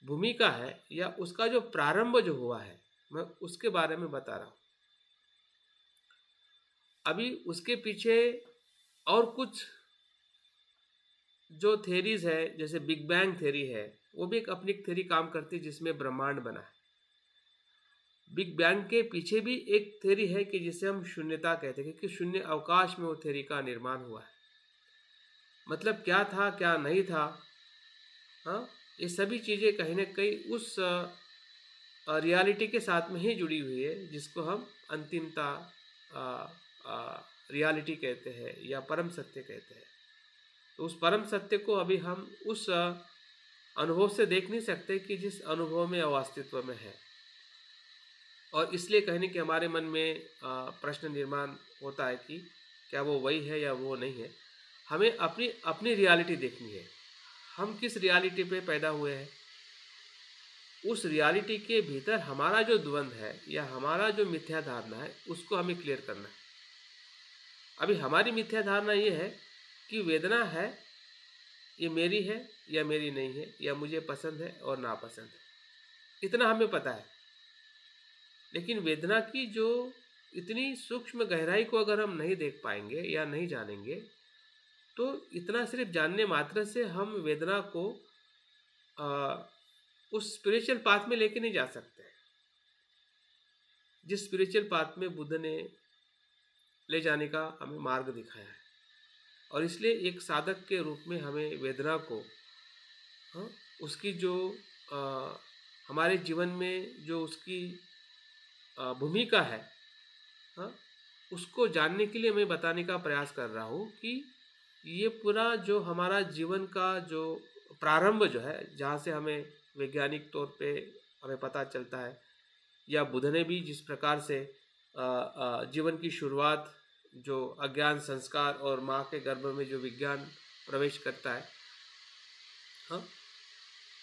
भूमिका है या उसका जो प्रारंभ जो हुआ है, मैं उसके बारे में बता रहा हूँ। अभी उसके पीछे और कुछ जो थेरीज है, जैसे बिग बैंग थेरी है, वो भी एक अपनी थेरी काम करती है जिसमें ब्रह्मांड बना है। बिग बैंग के पीछे भी एक थेरी है कि जिसे हम शून्यता कहते हैं, क्योंकि शून्य अवकाश में वो थेरी का निर्माण हुआ है। मतलब क्या था क्या नहीं था, हाँ, ये सभी चीज़ें कहीं ना कहीं उस रियलिटी के साथ में ही जुड़ी हुई है जिसको हम अंतिमता रियलिटी कहते हैं या परम सत्य कहते हैं। तो उस परम सत्य को अभी हम उस अनुभव से देख नहीं सकते कि जिस अनुभव में अवास्तित्व में है, और इसलिए कहने कि हमारे मन में प्रश्न निर्माण होता है कि क्या वो वही है या वो नहीं है। हमें अपनी अपनी रियलिटी देखनी है, हम किस रियलिटी पे पैदा हुए हैं, उस रियलिटी के भीतर हमारा जो द्वंद्व है या हमारा जो मिथ्या धारणा है, उसको हमें क्लियर करना है। अभी हमारी मिथ्या धारणा ये है कि वेदना है, ये मेरी है या मेरी नहीं है, या मुझे पसंद है और नापसंद है, इतना हमें पता है। लेकिन वेदना की जो इतनी सूक्ष्म गहराई को अगर हम नहीं देख पाएंगे या नहीं जानेंगे, तो इतना सिर्फ जानने मात्र से हम वेदना को उस स्पिरिचुअल पाथ में लेके नहीं जा सकते। जिस स्पिरिचुअल पाथ में बुद्ध ने ले जाने का हमें मार्ग दिखाया है। और इसलिए एक साधक के रूप में हमें वेदना को उसकी जो हमारे जीवन में जो उसकी भूमिका है उसको जानने के लिए मैं बताने का प्रयास कर रहा हूँ कि ये पूरा जो हमारा जीवन का जो प्रारंभ जो है, जहाँ से हमें वैज्ञानिक तौर पे हमें पता चलता है, या बुद्ध ने भी जिस प्रकार से जीवन की शुरुआत जो अज्ञान संस्कार और माँ के गर्भ में जो विज्ञान प्रवेश करता है,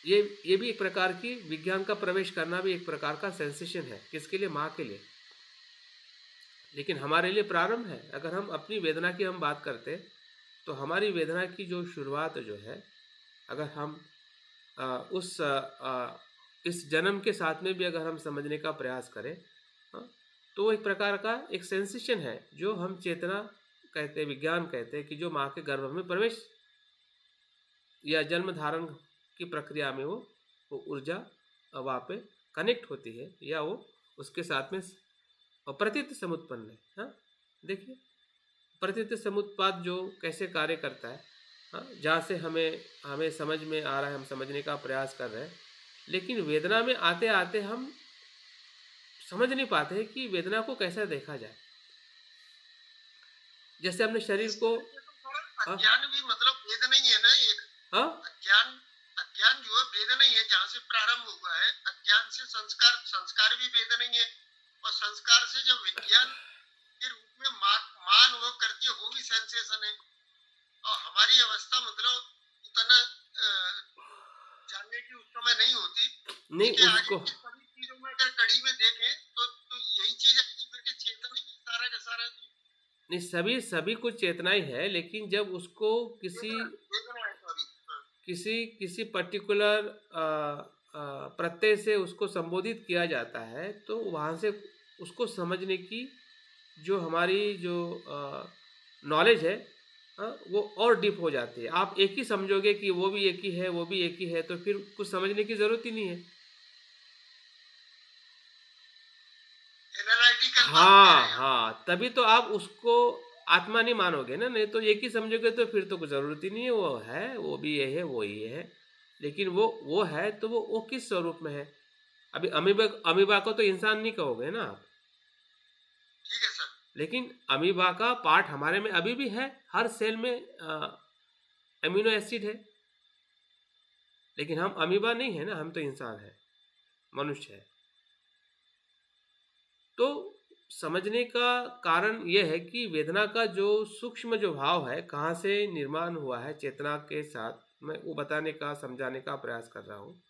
ये भी एक प्रकार की विज्ञान का प्रवेश करना भी एक प्रकार का सेंसेशन है। किसके लिए? माँ के लिए। लेकिन हमारे लिए प्रारंभ है। अगर हम अपनी वेदना की हम बात करते तो हमारी वेदना की जो शुरुआत जो है, अगर हम इस जन्म के साथ में भी अगर हम समझने का प्रयास करें तो एक प्रकार का एक सेंसेशन है जो हम चेतना कहते हैं, विज्ञान कहते हैं, कि जो माँ के गर्भ में प्रवेश या जन्म धारण की प्रक्रिया में वो ऊर्जा वहाँ पे कनेक्ट होती है, या वो उसके साथ में प्रतीत समुत्पन्न है। हाँ, देखिए प्रतीत समुत्पाद जो कैसे कार्य करता है, हाँ, जहाँ से हमें समझ में आ रहा है, हम समझने का प्रयास कर रहे हैं। लेकिन वेदना में आते आते हम समझ नहीं पाते हैं कि वेदना को कैसे देखा जाए। जैसे हमने शरीर को अज्ञान भी मतलब वेद नहीं है ना, एक अज्ञान जो है वेद नहीं है, जहाँ से प्रारंभ हुआ है। अज्ञान से संस्कार भी वेद नहीं है, और संस्कार से जब विज्ञान के रूप में मान वो करती है, वो भी सेंसेशन है। और हमारी अवस्था मतलब उतना जानने की उस समय नहीं होती। नहीं, उसको सभी चीजों में अगर कड़ी में देखें तो यही चीज है कि फिर चेतना ही सारा का सारा नहीं, सभी कुछ चेतना ही है। लेकिन जब उसको किसी पर्टिकुलर प्रत्यय से उसको संबोधित किया जाता है, तो वहाँ से उसको समझने की जो हमारी जो नॉलेज है वो और डीप हो जाती है। आप एक ही समझोगे कि वो भी एक ही है, वो भी एक ही है, तो फिर कुछ समझने की जरूरत ही नहीं है। हाँ, तभी तो आप उसको आत्मा नहीं मानोगे ना। नहीं तो एक ही समझोगे तो फिर तो कुछ जरूरत ही नहीं है। वो है, वो भी ये है, वो ये है। लेकिन वो है तो वो किस स्वरूप में है? अभी अमीबा को तो इंसान नहीं कहोगे ना आप। ठीक है सर। लेकिन अमीबा का पार्ट हमारे में अभी भी है। हर सेल में एमिनो एसिड है। लेकिन हम अमीबा नहीं है ना, हम तो इंसान है, मनुष्य है। तो समझने का कारण यह है कि वेदना का जो सूक्ष्म जो भाव है, कहाँ से निर्माण हुआ है चेतना के साथ, मैं वो बताने का, समझाने का प्रयास कर रहा हूँ,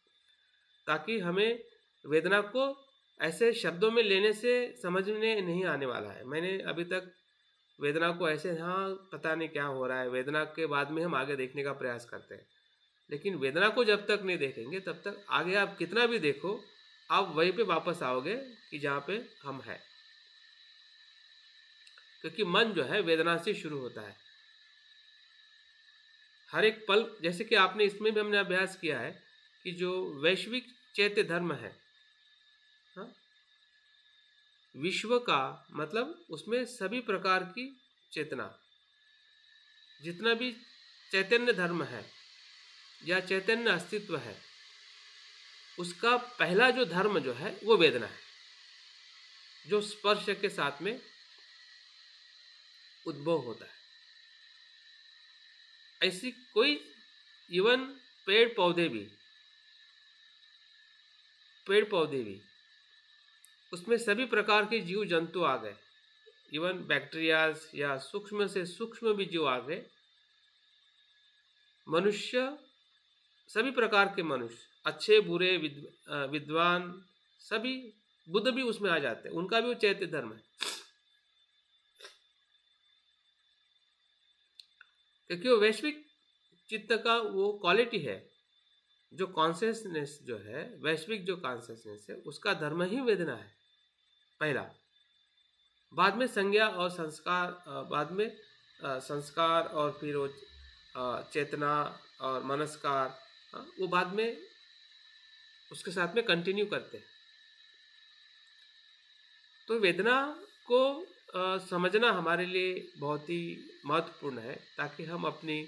ताकि हमें वेदना को ऐसे शब्दों में लेने से समझने नहीं आने वाला है। मैंने अभी तक वेदना को ऐसे, हाँ पता नहीं क्या हो रहा है, वेदना के बाद में हम आगे देखने का प्रयास करते हैं। लेकिन वेदना को जब तक नहीं देखेंगे तब तक आगे आप कितना भी देखो, आप वहीं पे वापस आओगे कि जहाँ पे हम हैं। क्योंकि मन जो है वेदना से शुरू होता है। हर एक पल, जैसे कि आपने इसमें भी हमने अभ्यास किया है कि जो वैश्विक चैत्य धर्म है, हाँ, विश्व का मतलब उसमें सभी प्रकार की चेतना, जितना भी चैतन्य धर्म है या चैतन्य अस्तित्व है, उसका पहला जो धर्म जो है वो वेदना है, जो स्पर्श के साथ में उद्भव होता है। ऐसी कोई इवन पेड़ पौधे भी उसमें सभी प्रकार के जीव जंतु आ गए, इवन बैक्टीरियाज या सूक्ष्म से सूक्ष्म भी जीव आ गए, मनुष्य, सभी प्रकार के मनुष्य, अच्छे बुरे विद्वान, सभी, बुद्ध भी उसमें आ जाते हैं, उनका भी वो चैत्य धर्म है। क्योंकि वो वैश्विक चित्त का वो क्वालिटी है, जो कॉन्शियसनेस जो है, वैश्विक जो कॉन्शियसनेस है, उसका धर्म ही वेदना है पहला। बाद में संज्ञा और संस्कार, बाद में संस्कार और फिर वो चेतना और मनस्कार, वो बाद में उसके साथ में कंटिन्यू करते हैं। तो वेदना को समझना हमारे लिए बहुत ही महत्वपूर्ण है, ताकि हम अपनी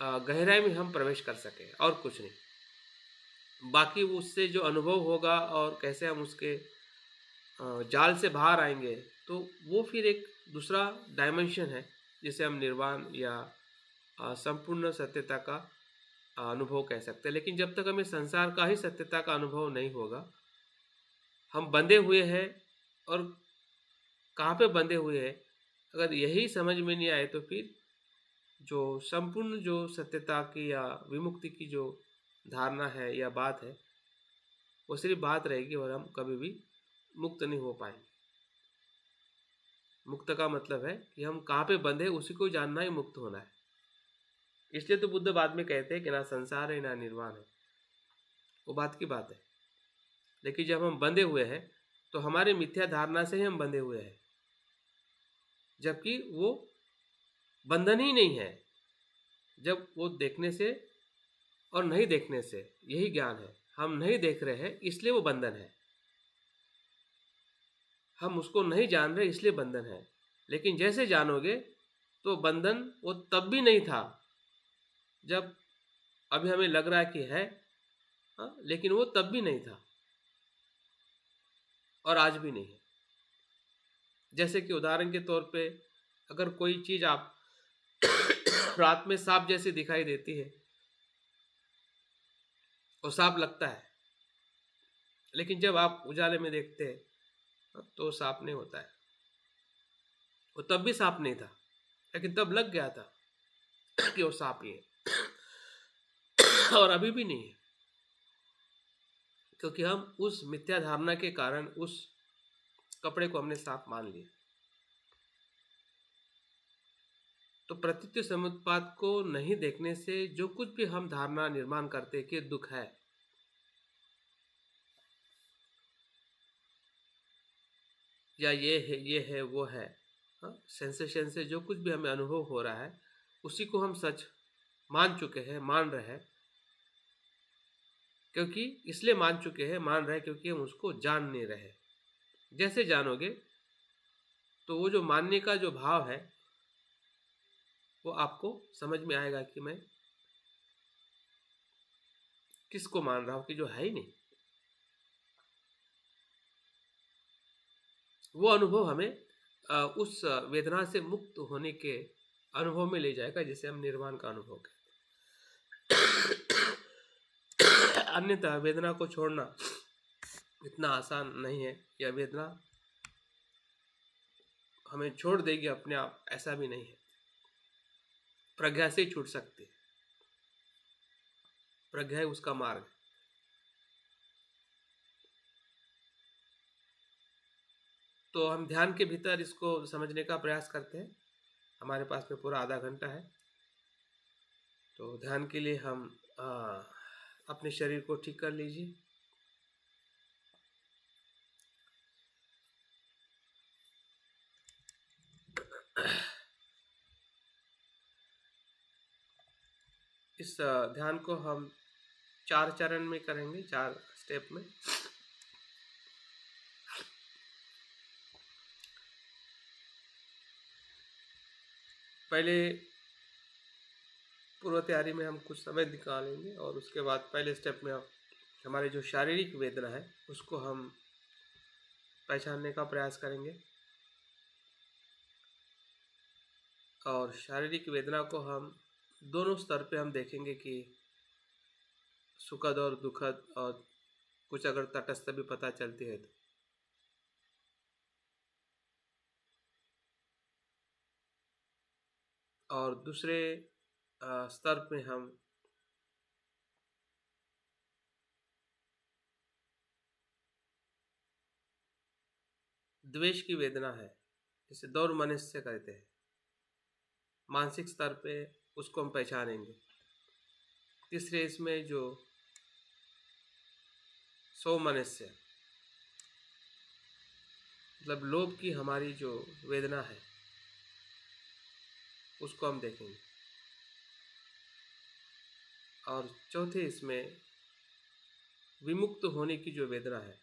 गहराई में हम प्रवेश कर सकें, और कुछ नहीं। बाकी उससे जो अनुभव होगा और कैसे हम उसके जाल से बाहर आएंगे, तो वो फिर एक दूसरा डायमेंशन है, जिसे हम निर्वाण या संपूर्ण सत्यता का अनुभव कह सकते हैं। लेकिन जब तक हमें संसार का ही सत्यता का अनुभव नहीं होगा, हम बंधे हुए हैं, और कहाँ पे बंधे हुए हैं, अगर यही समझ में नहीं आए, तो फिर जो संपूर्ण जो सत्यता की या विमुक्ति की जो धारणा है या बात है, वो सिर्फ बात रहेगी, और हम कभी भी मुक्त नहीं हो पाएंगे। मुक्त का मतलब है कि हम कहाँ पे बंधे, उसी को जानना ही मुक्त होना है। इसलिए तो बुद्ध बाद में कहते हैं कि ना संसार है ना निर्वाण है, वो बात की बात है। लेकिन जब हम बंधे हुए हैं, तो हमारे मिथ्या धारणा से ही हम बंधे हुए हैं, जबकि वो बंधन ही नहीं है। जब वो देखने से और नहीं देखने से यही ज्ञान है। हम नहीं देख रहे हैं इसलिए वो बंधन है, हम उसको नहीं जान रहे इसलिए बंधन है। लेकिन जैसे जानोगे तो बंधन वो तब भी नहीं था जब अभी हमें लग रहा है कि है, लेकिन वो तब भी नहीं था और आज भी नहीं है। जैसे कि उदाहरण के तौर पे, अगर कोई चीज़ आप रात में सांप जैसी दिखाई देती है और सांप लगता है, लेकिन जब आप उजाले में देखते हैं तो सांप नहीं होता है। वो तब भी सांप नहीं था, लेकिन तब लग गया था कि वो सांप ही है, और अभी भी नहीं है, क्योंकि हम उस मिथ्या धारणा के कारण उस कपड़े को हमने सांप मान लिया। तो प्रतीत्य समुत्पाद को नहीं देखने से जो कुछ भी हम धारणा निर्माण करते कि दुख है, या ये है वो है, सेंसेशन से जो कुछ भी हमें अनुभव हो रहा है, उसी को हम सच मान चुके हैं, मान रहे हैं। क्योंकि इसलिए मान चुके हैं, मान रहे हैं, क्योंकि हम उसको जान नहीं रहे। जैसे जानोगे तो वो जो मानने का जो भाव है, वो आपको समझ में आएगा कि मैं किसको मान रहा हूं, कि जो है ही नहीं। वो अनुभव हमें उस वेदना से मुक्त होने के अनुभव में ले जाएगा, जिसे हम निर्वाण का अनुभव कहते हैं। अन्यथा वेदना को छोड़ना इतना आसान नहीं है, या वेदना हमें छोड़ देगी अपने आप, ऐसा भी नहीं है। प्रज्ञा से ही छूट सकती है, प्रज्ञा है उसका मार्ग। तो हम ध्यान के भीतर इसको समझने का प्रयास करते हैं। हमारे पास में पूरा आधा घंटा है, तो ध्यान के लिए हम अपने शरीर को ठीक कर लीजिए। इस ध्यान को हम 4 चरण में करेंगे, 4 स्टेप में। पहले पूर्व तैयारी में हम कुछ समय निकालेंगे, और उसके बाद पहले स्टेप में हमारे जो शारीरिक वेदना है उसको हम पहचानने का प्रयास करेंगे, और शारीरिक वेदना को हम दोनों स्तर पे हम देखेंगे कि सुखद और दुखद, और कुछ अगर तटस्थ भी पता चलती है तो। और दूसरे स्तर पे हम द्वेष की वेदना है, जिसे दौर्मनस्य कहते हैं, मानसिक स्तर पे उसको हम पहचानेंगे। तीसरे इसमें जो सौमनस्य, मतलब लोभ की हमारी जो वेदना है, उसको हम देखेंगे। और चौथे इसमें विमुक्त होने की जो वेदना है,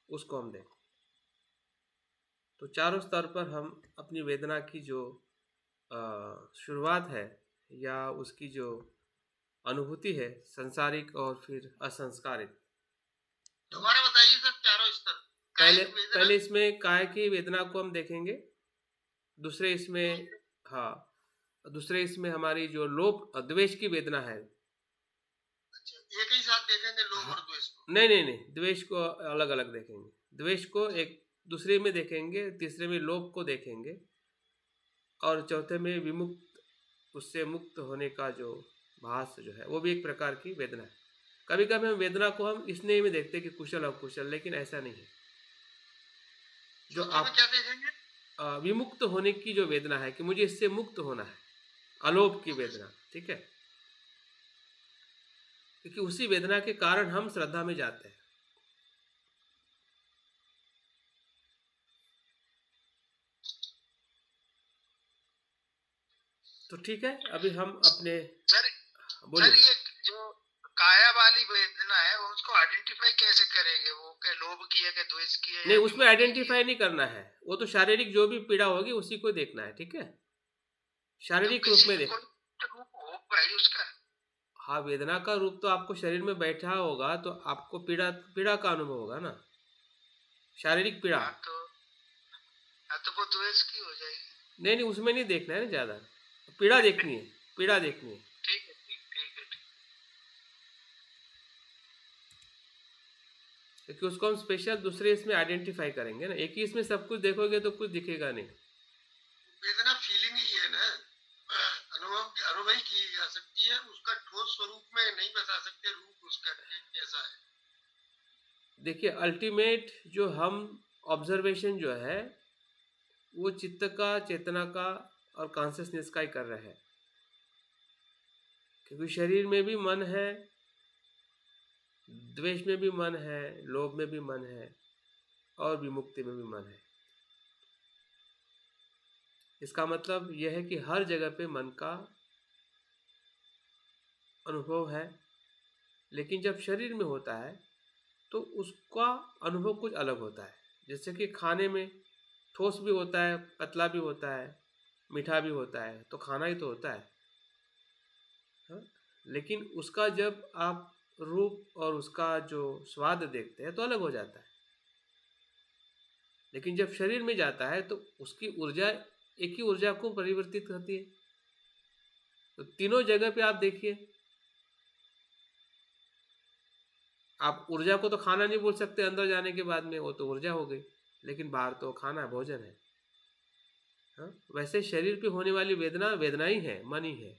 उसको हम देखें। तो चारों स्तर पर हम अपनी वेदना की जो शुरुआत है या उसकी जो अनुभूति है, सांसारिक और फिर असंस्कारिक। दोबारा बताइए सर, चारों स्तर। पहले इसमें काय की वेदना को हम देखेंगे, दूसरे इसमें हमारी जो लोभ द्वेष की वेदना है। अच्छा, एक ही साथ देखेंगे लोभ और द्वेष को? नहीं, द्वेष को अलग अलग देखेंगे। द्वेष को एक दूसरे में देखेंगे, तीसरे में लोभ को देखेंगे, और चौथे में विमुक्त, उससे मुक्त होने का जो भास जो है वो भी एक प्रकार की वेदना है। कभी कभी हम वेदना को हम इसलिए में देखते हैं कि कुशल अकुशल, लेकिन ऐसा नहीं है। जो आप क्या देखेंगे? विमुक्त होने की जो वेदना है कि मुझे इससे मुक्त होना है, अलोभ की वेदना, ठीक है, क्योंकि उसी वेदना के कारण हम श्रद्धा में जाते हैं। तो ठीक है, अभी हम अपने बोलिए। सर, ये जो काया वाली वेदना है वो उसको आइडेंटिफाई कैसे करेंगे? वो क्या लोभ की है, क्या द्वेष की है? नहीं, उसमें आइडेंटिफाई नहीं करना है, वो तो शारीरिक जो भी पीड़ा होगी उसी को देखना है, ठीक है, शारीरिक रूप में देखना उसका। हाँ, वेदना का रूप तो आपको शरीर में बैठा होगा तो आपको पीड़ा का अनुभव होगा ना, शारीरिक पीड़ा। तो वो द्वेष की हो जाएगी। नहीं, उसमें नहीं देखना है ना, ज्यादा पीड़ा देखनी है, पीड़ा देखनी है। ठीक है। क्योंकि उसको हम स्पेशल दूसरे इसमें आइडेंटिफाई करेंगे ना, एक ही इसमें सब कुछ देखोगे तो कुछ दिखेगा नहीं। वेदना फीलिंग ही है ना, अनुभव ही की जा सकती है, उसका ठोस स्वरूप में नहीं बता सकते रूप उसका कैसा है। देखिए, अल्टीमेट जो हम ऑब्जर्वेशन जो है वो चित्त का, चेतना का और कॉन्शियसनेस का ही कर रहे हैं, क्योंकि शरीर में भी मन है, द्वेष में भी मन है, लोभ में भी मन है, और विमुक्ति में भी मन है। इसका मतलब यह है कि हर जगह पे मन का अनुभव है, लेकिन जब शरीर में होता है तो उसका अनुभव कुछ अलग होता है। जैसे कि खाने में ठोस भी होता है, पतला भी होता है, मीठा भी होता है, तो खाना ही तो होता है, हाँ? लेकिन उसका जब आप रूप और उसका जो स्वाद देखते हैं तो अलग हो जाता है। लेकिन जब शरीर में जाता है तो उसकी ऊर्जा एक ही ऊर्जा को परिवर्तित करती है। तो तीनों जगह पे आप देखिए, आप ऊर्जा को तो खाना नहीं बोल सकते अंदर जाने के बाद में, वो तो ऊर्जा हो गई, लेकिन बाहर तो खाना भोजन है, हाँ? वैसे शरीर पे होने वाली वेदना ही है, मन ही है,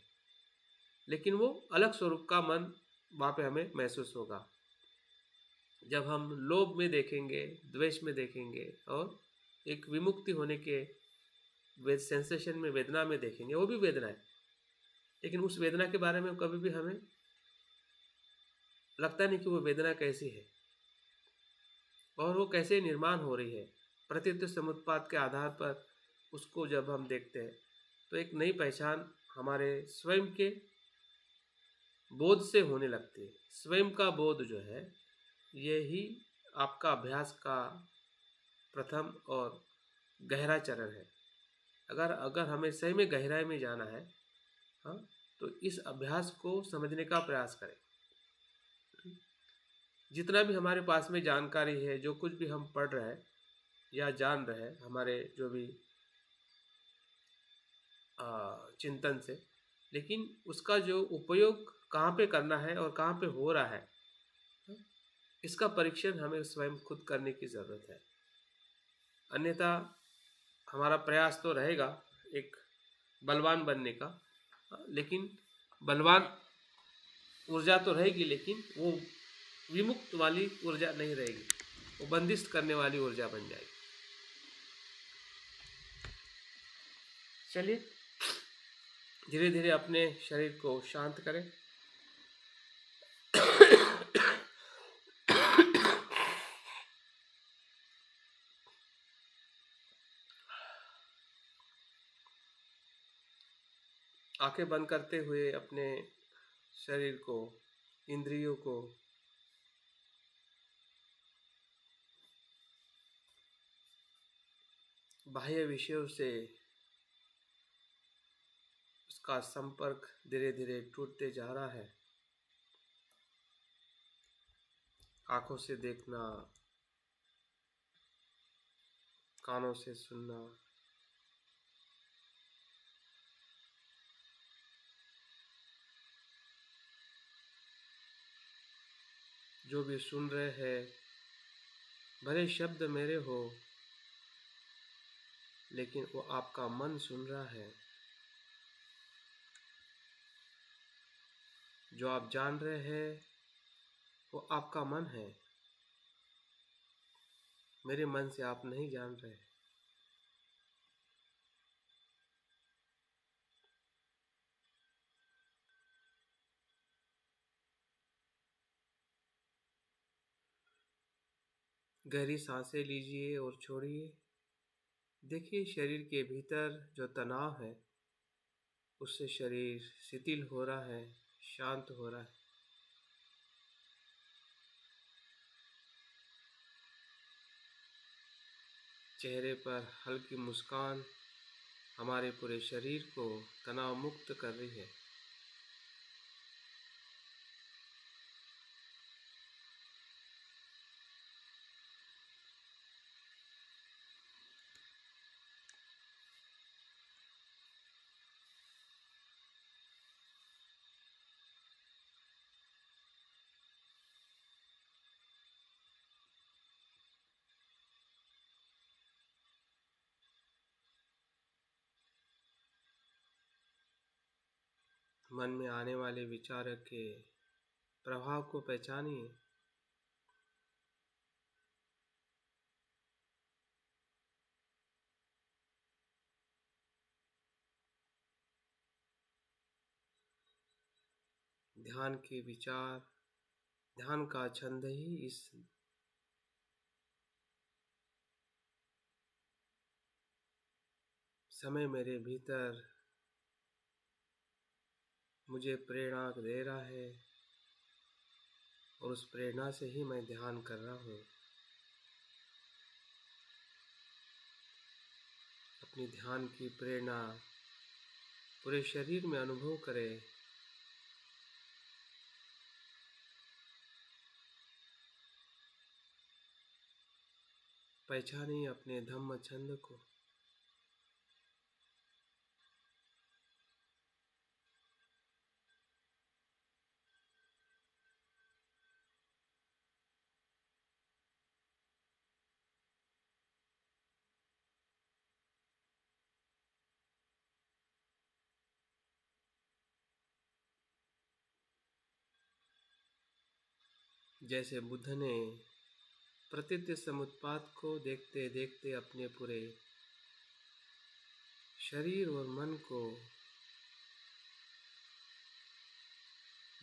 लेकिन वो अलग स्वरूप का मन वहाँ पे हमें महसूस होगा। जब हम लोभ में देखेंगे, द्वेष में देखेंगे, और एक विमुक्ति होने के सेंसेशन में, वेदना में देखेंगे, वो भी वेदना है, लेकिन उस वेदना के बारे में कभी भी हमें लगता नहीं कि वो वेदना कैसी है और वो कैसे निर्माण हो रही है। प्रतीत समुत्पाद के आधार पर उसको जब हम देखते हैं तो एक नई पहचान हमारे स्वयं के बोध से होने लगती है। स्वयं का बोध जो है, यही आपका अभ्यास का प्रथम और गहरा चरण है। अगर हमें सही में गहराई में जाना है, हाँ, तो इस अभ्यास को समझने का प्रयास करें। जितना भी हमारे पास में जानकारी है, जो कुछ भी हम पढ़ रहे हैं या जान रहे हैं, हमारे जो भी चिंतन से, लेकिन उसका जो उपयोग कहाँ पे करना है और कहाँ पे हो रहा है, इसका परीक्षण हमें स्वयं खुद करने की ज़रूरत है। अन्यथा हमारा प्रयास तो रहेगा एक बलवान बनने का, लेकिन बलवान ऊर्जा तो रहेगी, लेकिन वो विमुक्त वाली ऊर्जा नहीं रहेगी, वो बंदिश करने वाली ऊर्जा बन जाएगी। चलिए धीरे धीरे अपने शरीर को शांत करें। आंखें बंद करते हुए अपने शरीर को, इंद्रियों को बाह्य विषयों से उसका संपर्क धीरे धीरे टूटते जा रहा है। आंखों से देखना, कानों से सुनना, जो भी सुन रहे हैं, भले शब्द मेरे हो, लेकिन वो आपका मन सुन रहा है। जो आप जान रहे हैं वो आपका मन है, मेरे मन से आप नहीं जान रहे। गहरी सांसें लीजिए और छोड़िए। देखिए शरीर के भीतर जो तनाव है उससे शरीर शिथिल हो रहा है, शांत हो रहा है। चेहरे पर हल्की मुस्कान हमारे पूरे शरीर को तनाव मुक्त कर रही है। मन में आने वाले विचार के प्रभाव को पहचानिए। ध्यान के विचार, ध्यान का छंद ही इस समय मेरे भीतर मुझे प्रेरणा दे रहा है और उस प्रेरणा से ही मैं ध्यान कर रहा हूँ। अपनी ध्यान की प्रेरणा पूरे शरीर में अनुभव करें। पहचानिए अपने धम्म छंद को। जैसे बुद्ध ने प्रतीत समुत्पात को देखते देखते अपने पूरे शरीर और मन को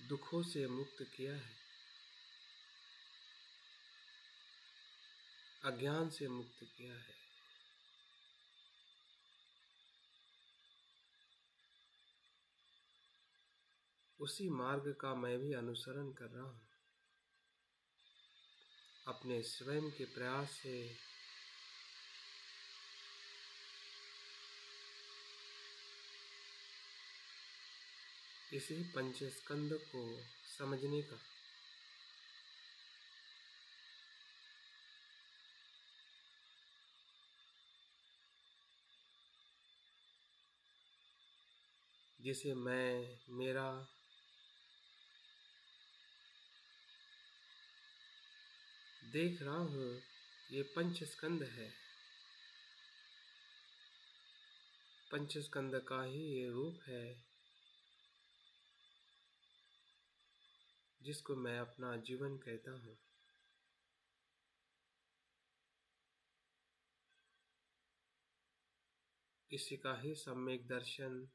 दुखों से मुक्त किया है, अज्ञान से मुक्त किया है। उसी मार्ग का मैं भी अनुसरण कर रहा हूँ। अपने स्वयं के प्रयास से इसी पंचस्कंद को समझने का जिसे मैं, मेरा, देख रहा हूँ, ये पंचस्कंद है। पंचस्कंद का ही ये रूप है जिसको मैं अपना जीवन कहता हूँ। इसी का ही सम्यक दर्शन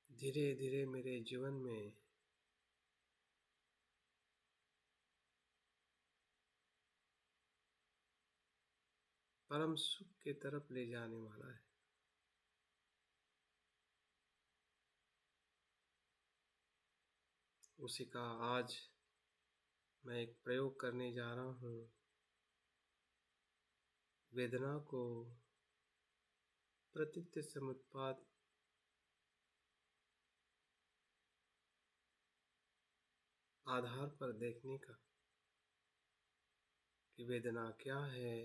धीरे धीरे मेरे जीवन में परम सुख की तरफ ले जाने वाला है। उसी का आज मैं एक प्रयोग करने जा रहा हूँ। वेदना को प्रतीत समुत्पाद आधार पर देखने का कि वेदना क्या है,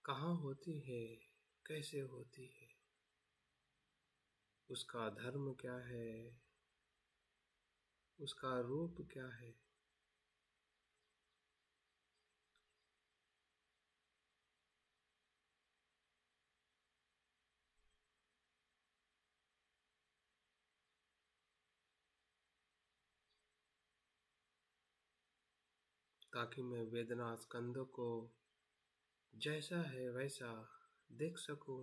कहाँ होती है, कैसे होती है, उसका धर्म क्या है, उसका रूप क्या है। ताकि मैं वेदना स्कंद को जैसा है वैसा देख सकूं।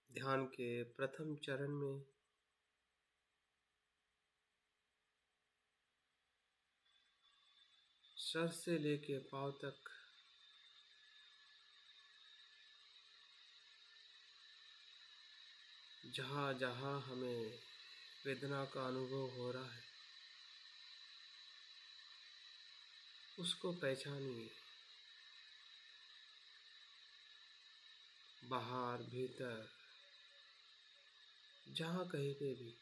ध्यान के प्रथम चरण में सर से लेके पांव तक जहाँ जहाँ हमें वेदना का अनुभव हो रहा है उसको पहचानिए। बाहर भीतर जहाँ कहीं पे भी